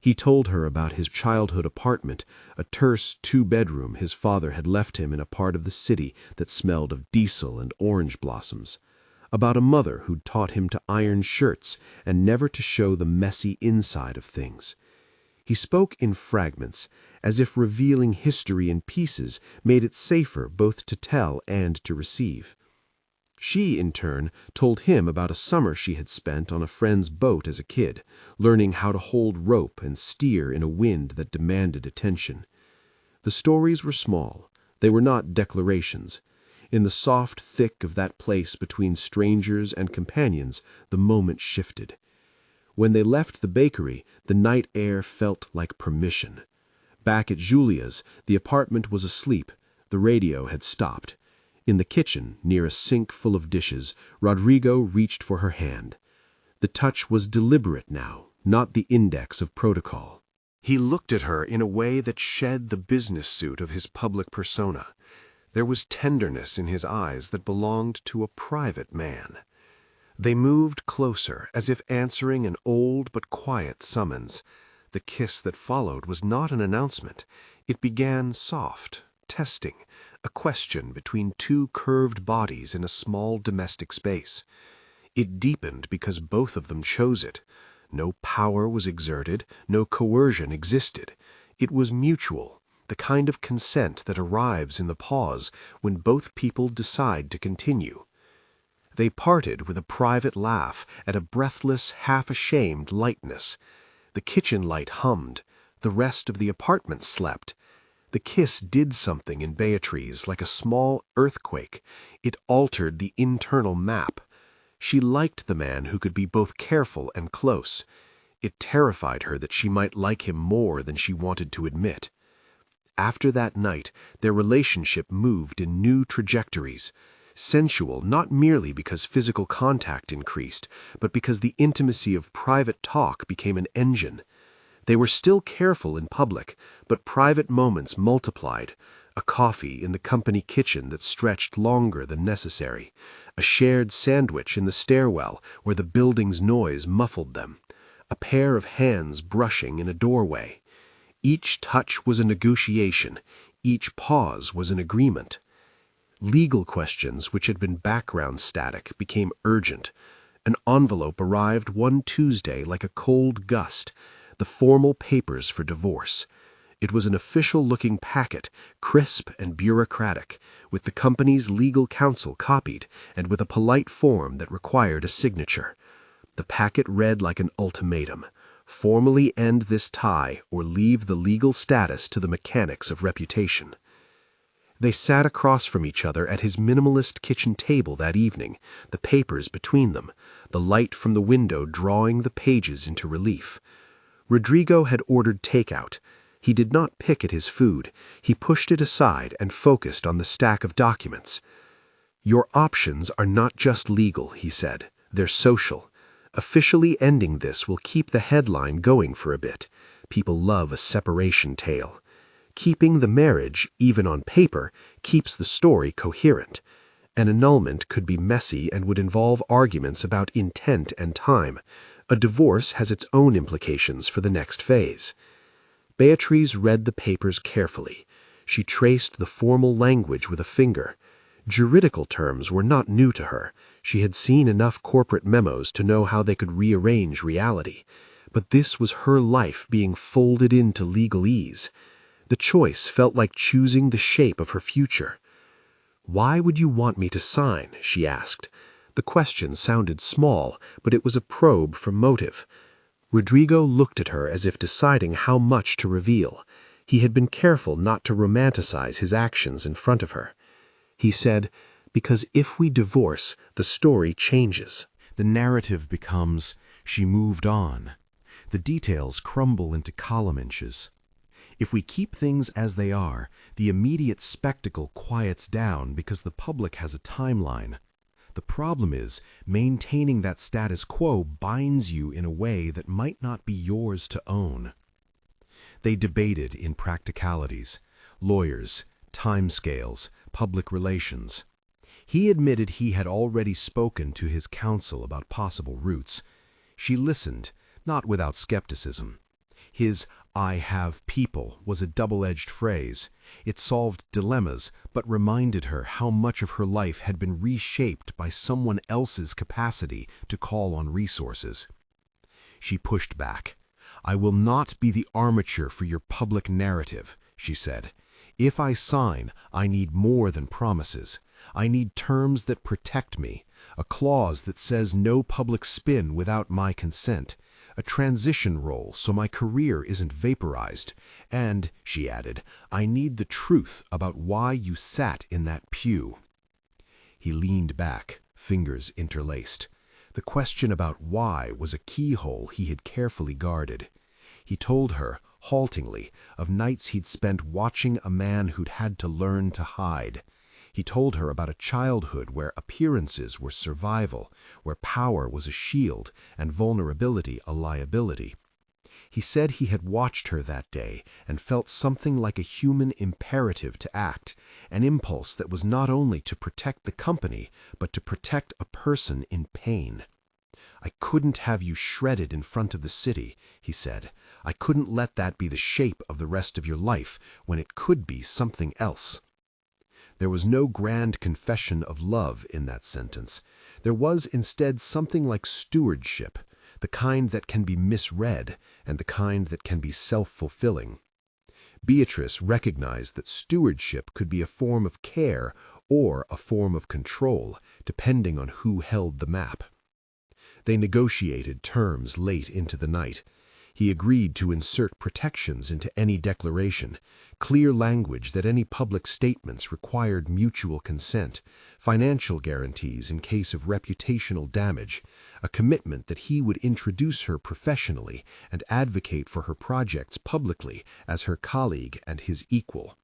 He told her about his childhood apartment, a terse two-bedroom his father had left him in a part of the city that smelled of diesel and orange blossoms, about a mother who'd taught him to iron shirts and never to show the messy inside of things. He spoke in fragments, as if revealing history in pieces made it safer both to tell and to receive. She, in turn, told him about a summer she had spent on a friend's boat as a kid, learning how to hold rope and steer in a wind that demanded attention. The stories were small. They were not declarations. In the soft thick of that place between strangers and companions, the moment shifted. When they left the bakery, the night air felt like permission. Back at Julia's, the apartment was asleep. The radio had stopped. In the kitchen, near a sink full of dishes, Rodrigo reached for her hand. The touch was deliberate now, not the index of protocol. He looked at her in a way that shed the business suit of his public persona. There was tenderness in his eyes that belonged to a private man. They moved closer, as if answering an old but quiet summons. The kiss that followed was not an announcement. It began soft, testing, a question between two curved bodies in a small domestic space. It deepened because both of them chose it. No power was exerted, no coercion existed. It was mutual, the kind of consent that arrives in the pause when both people decide to continue. They parted with a private laugh at a breathless, half-ashamed lightness. The kitchen light hummed. The rest of the apartment slept. The kiss did something in Beatriz like a small earthquake. It altered the internal map. She liked the man who could be both careful and close. It terrified her that she might like him more than she wanted to admit. After that night, their relationship moved in new trajectories. Sensual not merely because physical contact increased, but because the intimacy of private talk became an engine. They were still careful in public, but private moments multiplied. A coffee in the company kitchen that stretched longer than necessary. A shared sandwich in the stairwell where the building's noise muffled them. A pair of hands brushing in a doorway. Each touch was a negotiation. Each pause was an agreement. Legal questions, which had been background static, became urgent. An envelope arrived one Tuesday like a cold gust. The formal papers for divorce. It was an official-looking packet, crisp and bureaucratic, with the company's legal counsel copied, and with a polite form that required a signature. The packet read like an ultimatum. Formally end this tie or leave the legal status to the mechanics of reputation. They sat across from each other at his minimalist kitchen table that evening, the papers between them, the light from the window drawing the pages into relief. Rodrigo had ordered takeout. He did not pick at his food. He pushed it aside and focused on the stack of documents. "Your options are not just legal," he said. "They're social. Officially ending this will keep the headline going for a bit. People love a separation tale. Keeping the marriage, even on paper, keeps the story coherent. An annulment could be messy and would involve arguments about intent and time. A divorce has its own implications for the next phase." Beatriz read the papers carefully. She traced the formal language with a finger. Juridical terms were not new to her. She had seen enough corporate memos to know how they could rearrange reality. But this was her life being folded into legalese. The choice felt like choosing the shape of her future. "Why would you want me to sign?" she asked. The question sounded small, but it was a probe for motive. Rodrigo looked at her as if deciding how much to reveal. He had been careful not to romanticize his actions in front of her. He said, "Because if we divorce, the story changes. The narrative becomes, she moved on. The details crumble into column inches. If we keep things as they are, the immediate spectacle quiets down because the public has a timeline. The problem is, maintaining that status quo binds you in a way that might not be yours to own." They debated in practicalities, lawyers, timescales, public relations. He admitted he had already spoken to his counsel about possible routes. She listened, not without skepticism. His "I have people" was a double-edged phrase. It solved dilemmas, but reminded her how much of her life had been reshaped by someone else's capacity to call on resources. She pushed back. "I will not be the armature for your public narrative," she said. "If I sign, I need more than promises. I need terms that protect me, a clause that says no public spin without my consent, a transition role so my career isn't vaporized, and, she added, I need the truth about why you sat in that pew. He leaned back, fingers interlaced. The question about why was a keyhole he had carefully guarded. He told her, haltingly, of nights he'd spent watching a man who'd had to learn to hide. He told her about a childhood where appearances were survival, where power was a shield and vulnerability a liability. He said he had watched her that day and felt something like a human imperative to act, an impulse that was not only to protect the company, but to protect a person in pain. I couldn't have you shredded in front of the city, he said. I couldn't let that be the shape of the rest of your life when it could be something else. There was no grand confession of love in that sentence. There was instead something like stewardship, the kind that can be misread and the kind that can be self-fulfilling. Beatriz recognized that stewardship could be a form of care or a form of control, depending on who held the map. They negotiated terms late into the night. He agreed to insert protections into any declaration, clear language that any public statements required mutual consent, financial guarantees in case of reputational damage, a commitment that he would introduce her professionally and advocate for her projects publicly as her colleague and his equal.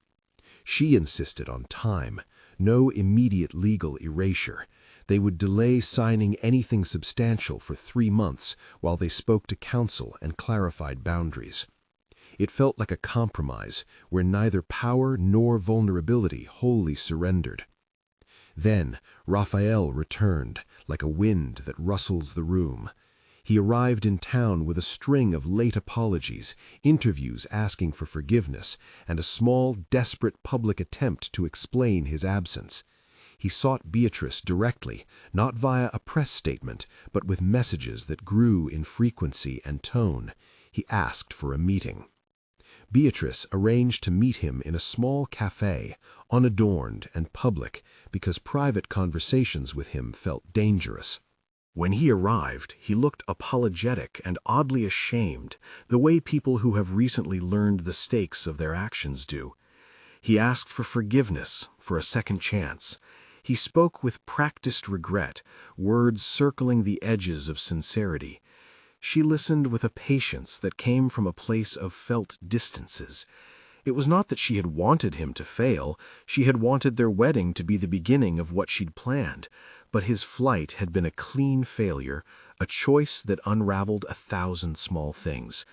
She insisted on time, no immediate legal erasure. They would delay signing anything substantial for 3 months while they spoke to counsel and clarified boundaries. It felt like a compromise where neither power nor vulnerability wholly surrendered. Then Raphael returned, like a wind that rustles the room. He arrived in town with a string of late apologies, interviews asking for forgiveness, and a small, desperate public attempt to explain his absence. He sought Beatriz directly, not via a press statement, but with messages that grew in frequency and tone. He asked for a meeting. Beatriz arranged to meet him in a small cafe, unadorned and public, because private conversations with him felt dangerous. When he arrived, he looked apologetic and oddly ashamed, the way people who have recently learned the stakes of their actions do. He asked for forgiveness, for a second chance. He spoke with practiced regret, words circling the edges of sincerity. She listened with a patience that came from a place of felt distances. It was not that she had wanted him to fail, she had wanted their wedding to be the beginning of what she'd planned, but his flight had been a clean failure, a choice that unraveled 1,000 small things.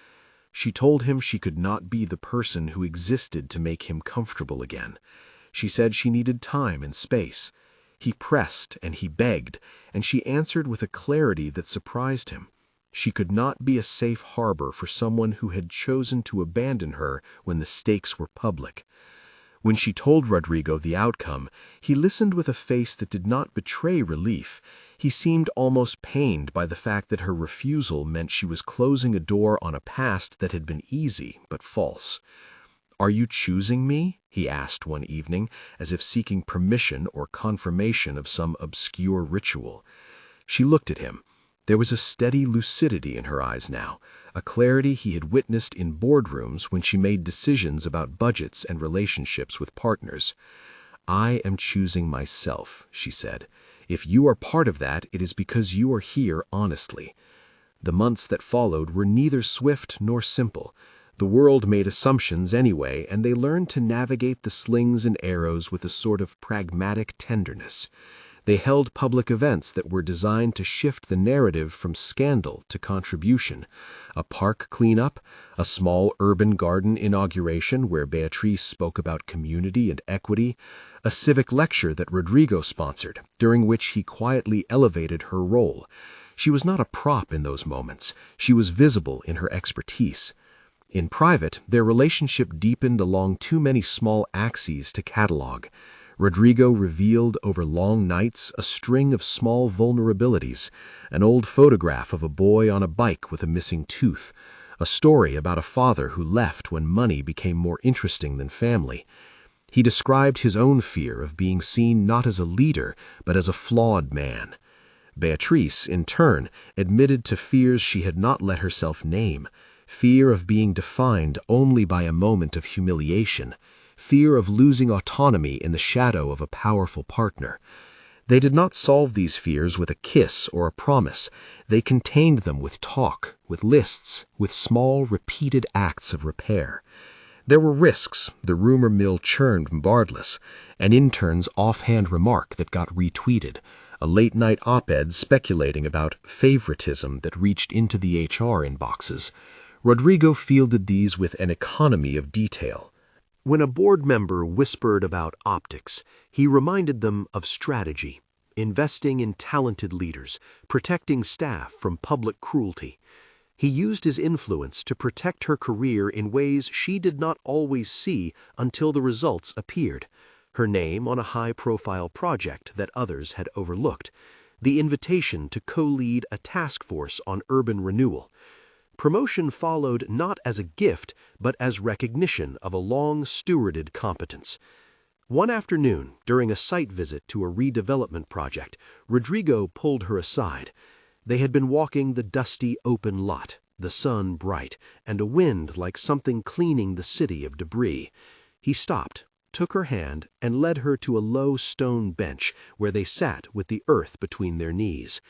She told him she could not be the person who existed to make him comfortable again. She said she needed time and space. He pressed and he begged, and she answered with a clarity that surprised him. She could not be a safe harbor for someone who had chosen to abandon her when the stakes were public. When she told Rodrigo the outcome, he listened with a face that did not betray relief. He seemed almost pained by the fact that her refusal meant she was closing a door on a past that had been easy but false. "Are you choosing me?" he asked one evening, as if seeking permission or confirmation of some obscure ritual. She looked at him. There was a steady lucidity in her eyes now, a clarity he had witnessed in boardrooms when she made decisions about budgets and relationships with partners. "I am choosing myself," she said. "If you are part of that, it is because you are here honestly." The months that followed were neither swift nor simple. The world made assumptions anyway, and they learned to navigate the slings and arrows with a sort of pragmatic tenderness. They held public events that were designed to shift the narrative from scandal to contribution. A park cleanup, a small urban garden inauguration where Beatriz spoke about community and equity, a civic lecture that Rodrigo sponsored, during which he quietly elevated her role. She was not a prop in those moments. She was visible in her expertise. In private, their relationship deepened along too many small axes to catalog. Rodrigo revealed over long nights a string of small vulnerabilities, an old photograph of a boy on a bike with a missing tooth, a story about a father who left when money became more interesting than family. He described his own fear of being seen not as a leader, but as a flawed man. Beatriz, in turn, admitted to fears she had not let herself name: fear of being defined only by a moment of humiliation, fear of losing autonomy in the shadow of a powerful partner. They did not solve these fears with a kiss or a promise. They contained them with talk, with lists, with small, repeated acts of repair. There were risks, the rumor mill churned regardless, an intern's offhand remark that got retweeted, a late-night op-ed speculating about favoritism that reached into the HR inboxes. Rodrigo fielded these with an economy of detail. When a board member whispered about optics, he reminded them of strategy, investing in talented leaders, protecting staff from public cruelty. He used his influence to protect her career in ways she did not always see until the results appeared: her name on a high-profile project that others had overlooked, the invitation to co-lead a task force on urban renewal. Promotion followed not as a gift, but as recognition of a long-stewarded competence. One afternoon, during a site visit to a redevelopment project, Rodrigo pulled her aside. They had been walking the dusty open lot, the sun bright, and a wind like something cleaning the city of debris. He stopped, took her hand, and led her to a low stone bench where they sat with the earth between their knees.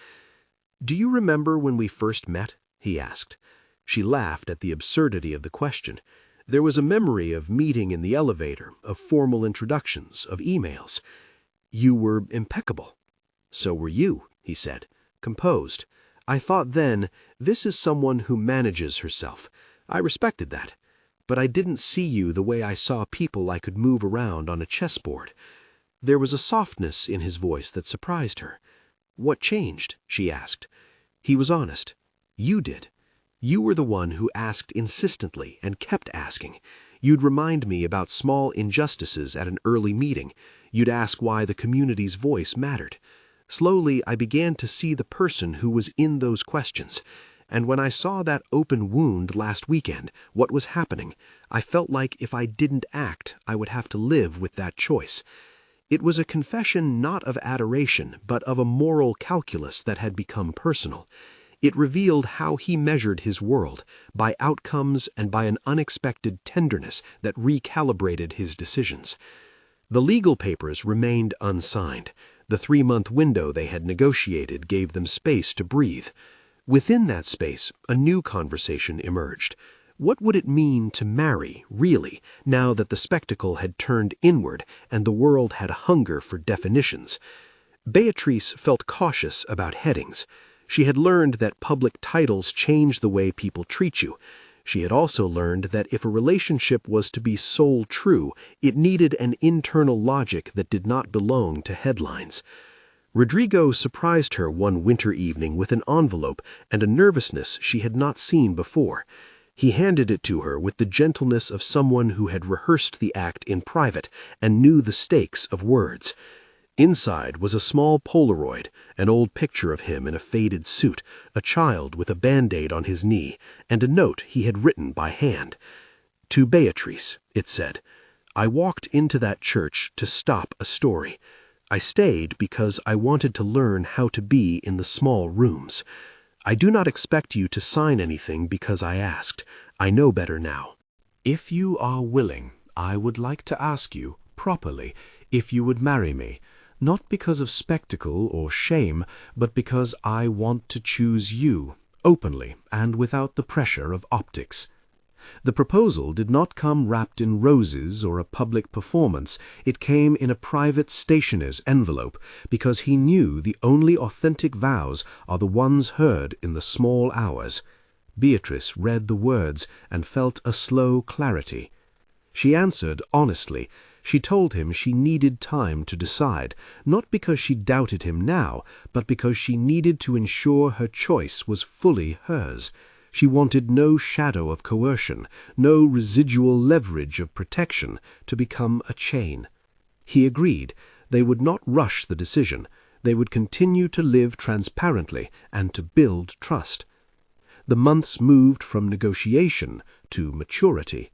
"Do you remember when we first met?" he asked. She laughed at the absurdity of the question. There was a memory of meeting in the elevator, of formal introductions, of emails. "You were impeccable." "So were you," he said, composed. "I thought then, this is someone who manages herself. I respected that. But I didn't see you the way I saw people I could move around on a chessboard." There was a softness in his voice that surprised her. "What changed?" she asked. He was honest. "You did. You were the one who asked insistently and kept asking. You'd remind me about small injustices at an early meeting. You'd ask why the community's voice mattered. Slowly, I began to see the person who was in those questions. And when I saw that open wound last weekend, what was happening, I felt like if I didn't act, I would have to live with that choice." It was a confession not of adoration, but of a moral calculus that had become personal. It revealed how he measured his world, by outcomes and by an unexpected tenderness that recalibrated his decisions. The legal papers remained unsigned. The 3-month window they had negotiated gave them space to breathe. Within that space, a new conversation emerged. What would it mean to marry, really, now that the spectacle had turned inward and the world had a hunger for definitions? Beatriz felt cautious about headings. She had learned that public titles change the way people treat you. She had also learned that if a relationship was to be soul true, it needed an internal logic that did not belong to headlines. Rodrigo surprised her one winter evening with an envelope and a nervousness she had not seen before. He handed it to her with the gentleness of someone who had rehearsed the act in private and knew the stakes of words. Inside was a small Polaroid, an old picture of him in a faded suit, a child with a Band-Aid on his knee, and a note he had written by hand. "To Beatriz," it said, "I walked into that church to stop a story. I stayed because I wanted to learn how to be in the small rooms. I do not expect you to sign anything because I asked. I know better now. If you are willing, I would like to ask you, properly, if you would marry me, not because of spectacle or shame, but because I want to choose you, openly and without the pressure of optics." The proposal did not come wrapped in roses or a public performance. It came in a private stationer's envelope, because he knew the only authentic vows are the ones heard in the small hours. Beatriz read the words and felt a slow clarity. She answered honestly. She told him she needed time to decide, not because she doubted him now, but because she needed to ensure her choice was fully hers. She wanted no shadow of coercion, no residual leverage of protection to become a chain. He agreed. They would not rush the decision. They would continue to live transparently and to build trust. The months moved from negotiation to maturity.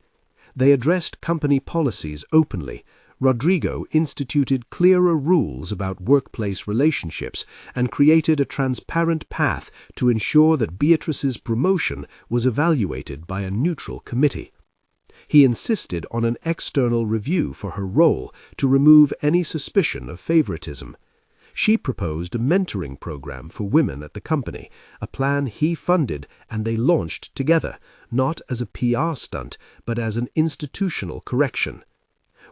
They addressed company policies openly. Rodrigo instituted clearer rules about workplace relationships and created a transparent path to ensure that Beatrice's promotion was evaluated by a neutral committee. He insisted on an external review for her role to remove any suspicion of favoritism. She proposed a mentoring program for women at the company, a plan he funded and they launched together, not as a PR stunt, but as an institutional correction.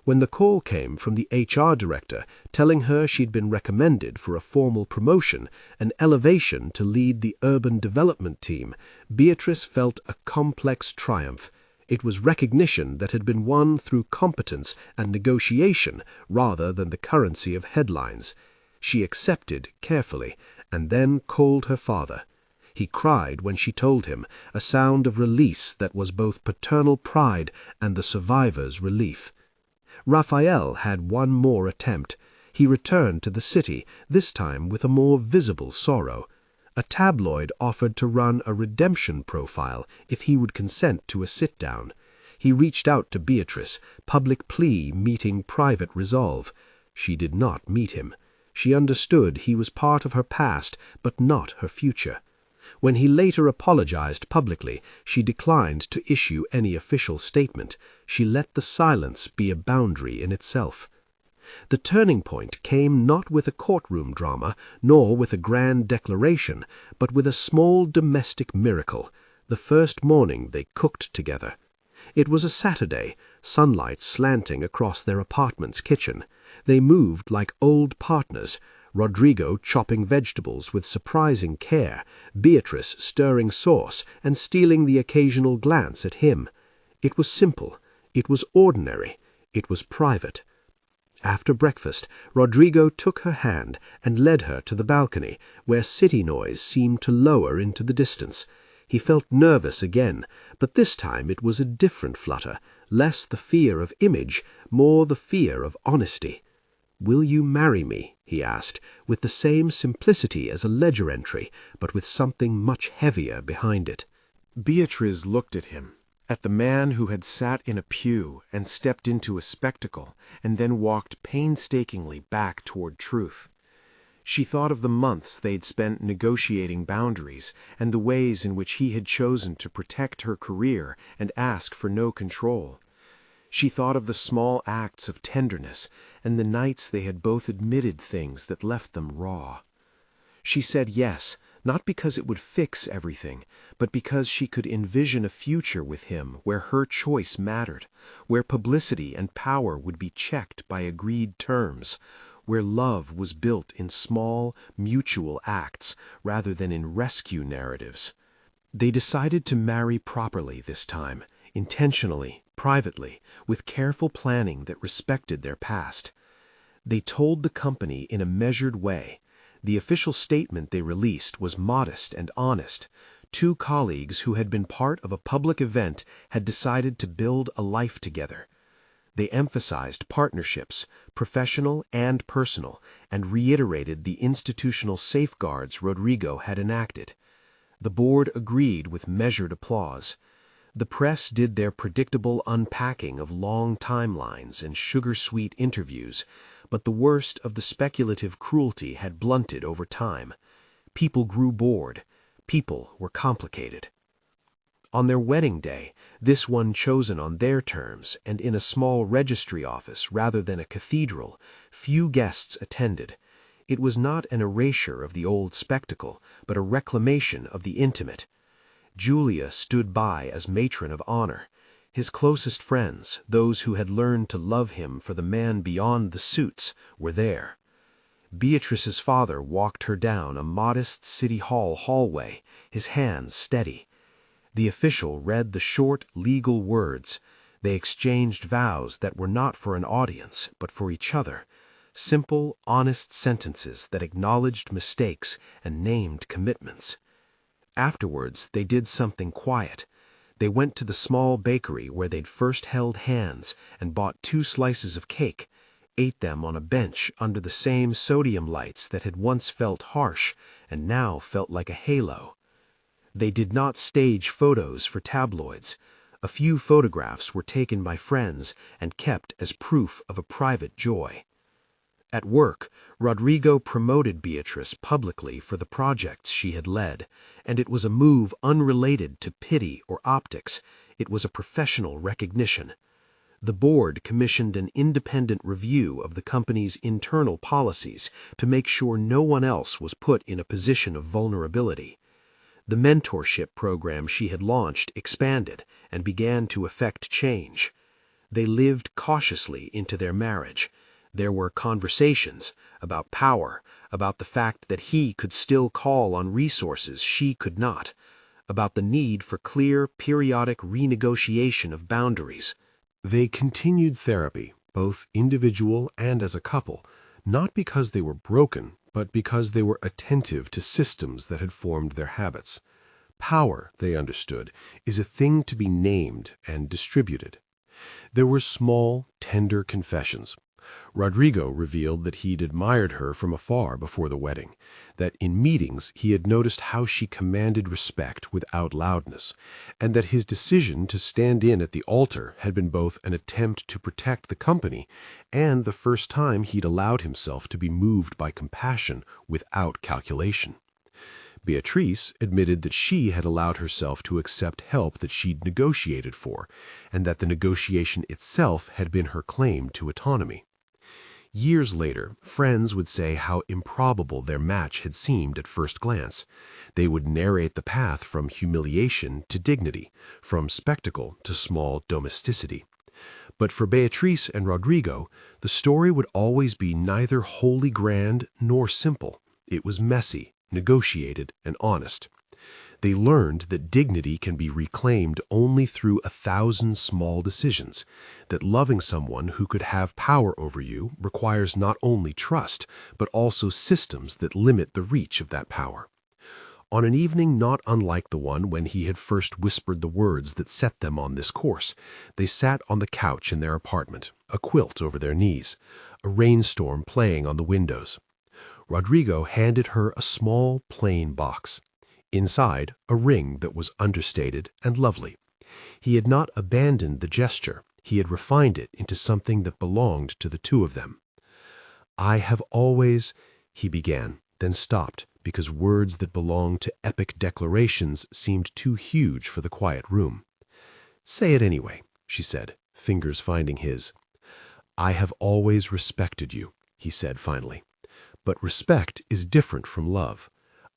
When the call came from the HR director telling her she'd been recommended for a formal promotion, an elevation to lead the urban development team, Beatriz felt a complex triumph. It was recognition that had been won through competence and negotiation rather than the currency of headlines. She accepted carefully, and then called her father. He cried when she told him, a sound of release that was both paternal pride and the survivor's relief. Raphael had one more attempt. He returned to the city, this time with a more visible sorrow. A tabloid offered to run a redemption profile if he would consent to a sit-down. He reached out to Beatriz, public plea meeting private resolve. She did not meet him. She understood he was part of her past, but not her future. When he later apologized publicly, she declined to issue any official statement. She let the silence be a boundary in itself. The turning point came not with a courtroom drama, nor with a grand declaration, but with a small domestic miracle, the first morning they cooked together. It was a Saturday, sunlight slanting across their apartment's kitchen. They moved like old partners, Rodrigo chopping vegetables with surprising care, Beatriz stirring sauce and stealing the occasional glance at him. It was simple, it was ordinary, it was private. After breakfast, Rodrigo took her hand and led her to the balcony, where city noise seemed to lower into the distance. He felt nervous again, but this time it was a different flutter, less the fear of image, more the fear of honesty. "Will you marry me?" he asked, with the same simplicity as a ledger entry, but with something much heavier behind it. Beatriz looked at him, at the man who had sat in a pew and stepped into a spectacle and then walked painstakingly back toward truth. She thought of the months they'd spent negotiating boundaries and the ways in which he had chosen to protect her career and ask for no control. She thought of the small acts of tenderness and the nights they had both admitted things that left them raw. She said yes, not because it would fix everything, but because she could envision a future with him where her choice mattered, where publicity and power would be checked by agreed terms, where love was built in small, mutual acts rather than in rescue narratives. They decided to marry properly this time, intentionally, privately, with careful planning that respected their past. They told the company in a measured way. The official statement they released was modest and honest. Two colleagues who had been part of a public event had decided to build a life together. They emphasized partnerships, professional and personal, and reiterated the institutional safeguards Rodrigo had enacted. The board agreed with measured applause. The press did their predictable unpacking of long timelines and sugar-sweet interviews, but the worst of the speculative cruelty had blunted over time. People grew bored. People were complicated. On their wedding day, this one chosen on their terms and in a small registry office rather than a cathedral, few guests attended. It was not an erasure of the old spectacle, but a reclamation of the intimate. Julia stood by as matron of honor. His closest friends, those who had learned to love him for the man beyond the suits, were there. Beatriz's father walked her down a modest city hall hallway, his hands steady. The official read the short, legal words. They exchanged vows that were not for an audience, but for each other. Simple, honest sentences that acknowledged mistakes and named commitments. Afterwards, they did something quiet. They went to the small bakery where they'd first held hands and bought 2 slices of cake, ate them on a bench under the same sodium lights that had once felt harsh and now felt like a halo. They did not stage photos for tabloids. A few photographs were taken by friends and kept as proof of a private joy. At work, Rodrigo promoted Beatriz publicly for the projects she had led, and it was a move unrelated to pity or optics. It was a professional recognition. The board commissioned an independent review of the company's internal policies to make sure no one else was put in a position of vulnerability. The mentorship program she had launched expanded and began to effect change. They lived cautiously into their marriage. There were conversations about power, about the fact that he could still call on resources she could not, about the need for clear, periodic renegotiation of boundaries. They continued therapy, both individual and as a couple, not because they were broken, but because they were attentive to systems that had formed their habits. Power, they understood, is a thing to be named and distributed. There were small, tender confessions. Rodrigo revealed that he'd admired her from afar before the wedding, that in meetings he had noticed how she commanded respect without loudness, and that his decision to stand in at the altar had been both an attempt to protect the company and the first time he'd allowed himself to be moved by compassion without calculation. Beatriz admitted that she had allowed herself to accept help that she'd negotiated for, and that the negotiation itself had been her claim to autonomy. Years later, friends would say how improbable their match had seemed at first glance. They would narrate the path from humiliation to dignity, from spectacle to small domesticity. But for Beatriz and Rodrigo, the story would always be neither wholly grand nor simple. It was messy, negotiated, and honest. They learned that dignity can be reclaimed only through 1,000 small decisions, that loving someone who could have power over you requires not only trust, but also systems that limit the reach of that power. On an evening not unlike the one when he had first whispered the words that set them on this course, they sat on the couch in their apartment, a quilt over their knees, a rainstorm playing on the windows. Rodrigo handed her a small, plain box. Inside, a ring that was understated and lovely. He had not abandoned the gesture. He had refined it into something that belonged to the two of them. "I have always," he began, then stopped because words that belonged to epic declarations seemed too huge for the quiet room. "Say it anyway," she said, fingers finding his. "I have always respected you," he said finally. "But respect is different from love.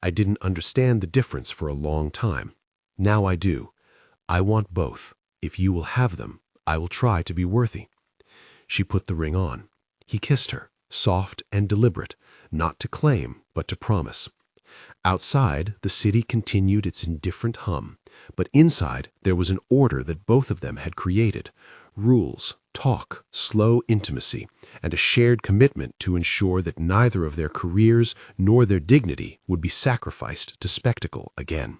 I didn't understand the difference for a long time. Now I do. I want both. If you will have them, I will try to be worthy." She put the ring on. He kissed her, soft and deliberate, not to claim, but to promise. Outside, the city continued its indifferent hum, but inside there was an order that both of them had created. Rules, talk, slow intimacy, and a shared commitment to ensure that neither of their careers nor their dignity would be sacrificed to spectacle again.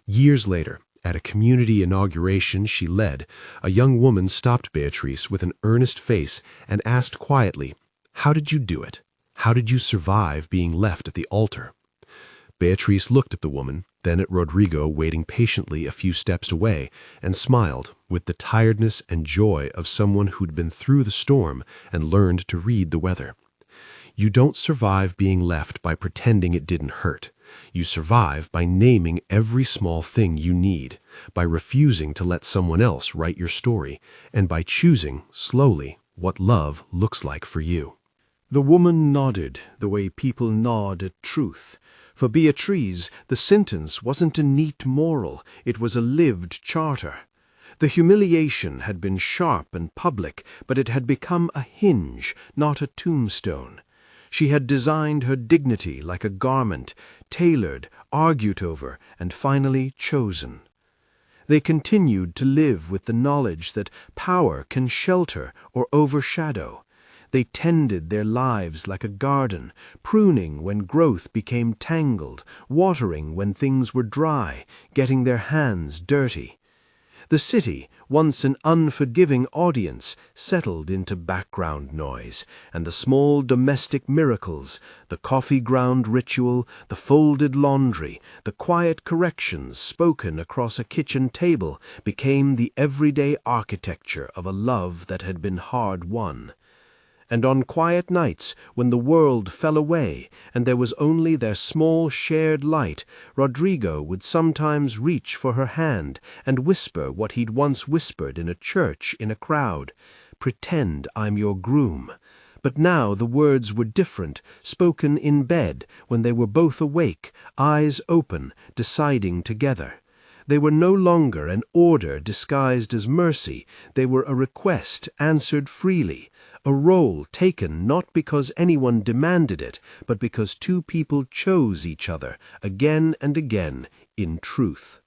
Years later, at a community inauguration she led, a young woman stopped Beatriz with an earnest face and asked quietly, "How did you do it? How did you survive being left at the altar?" Beatriz looked at the woman, then at Rodrigo waiting patiently a few steps away, and smiled with the tiredness and joy of someone who'd been through the storm and learned to read the weather. "You don't survive being left by pretending it didn't hurt. You survive by naming every small thing you need, by refusing to let someone else write your story, and by choosing, slowly, what love looks like for you." The woman nodded the way people nod at truth. For Beatriz, the sentence wasn't a neat moral, it was a lived charter. The humiliation had been sharp and public, but it had become a hinge, not a tombstone. She had designed her dignity like a garment, tailored, argued over, and finally chosen. They continued to live with the knowledge that power can shelter or overshadow. They tended their lives like a garden, pruning when growth became tangled, watering when things were dry, getting their hands dirty. The city, once an unforgiving audience, settled into background noise, and the small domestic miracles, the coffee ground ritual, the folded laundry, the quiet corrections spoken across a kitchen table became the everyday architecture of a love that had been hard won. And on quiet nights, when the world fell away and there was only their small shared light, Rodrigo would sometimes reach for her hand and whisper what he'd once whispered in a church in a crowd, "Pretend I'm your groom." But now the words were different, spoken in bed when they were both awake, eyes open, deciding together. They were no longer an order disguised as mercy, they were a request answered freely, a role taken not because anyone demanded it, but because two people chose each other again and again in truth.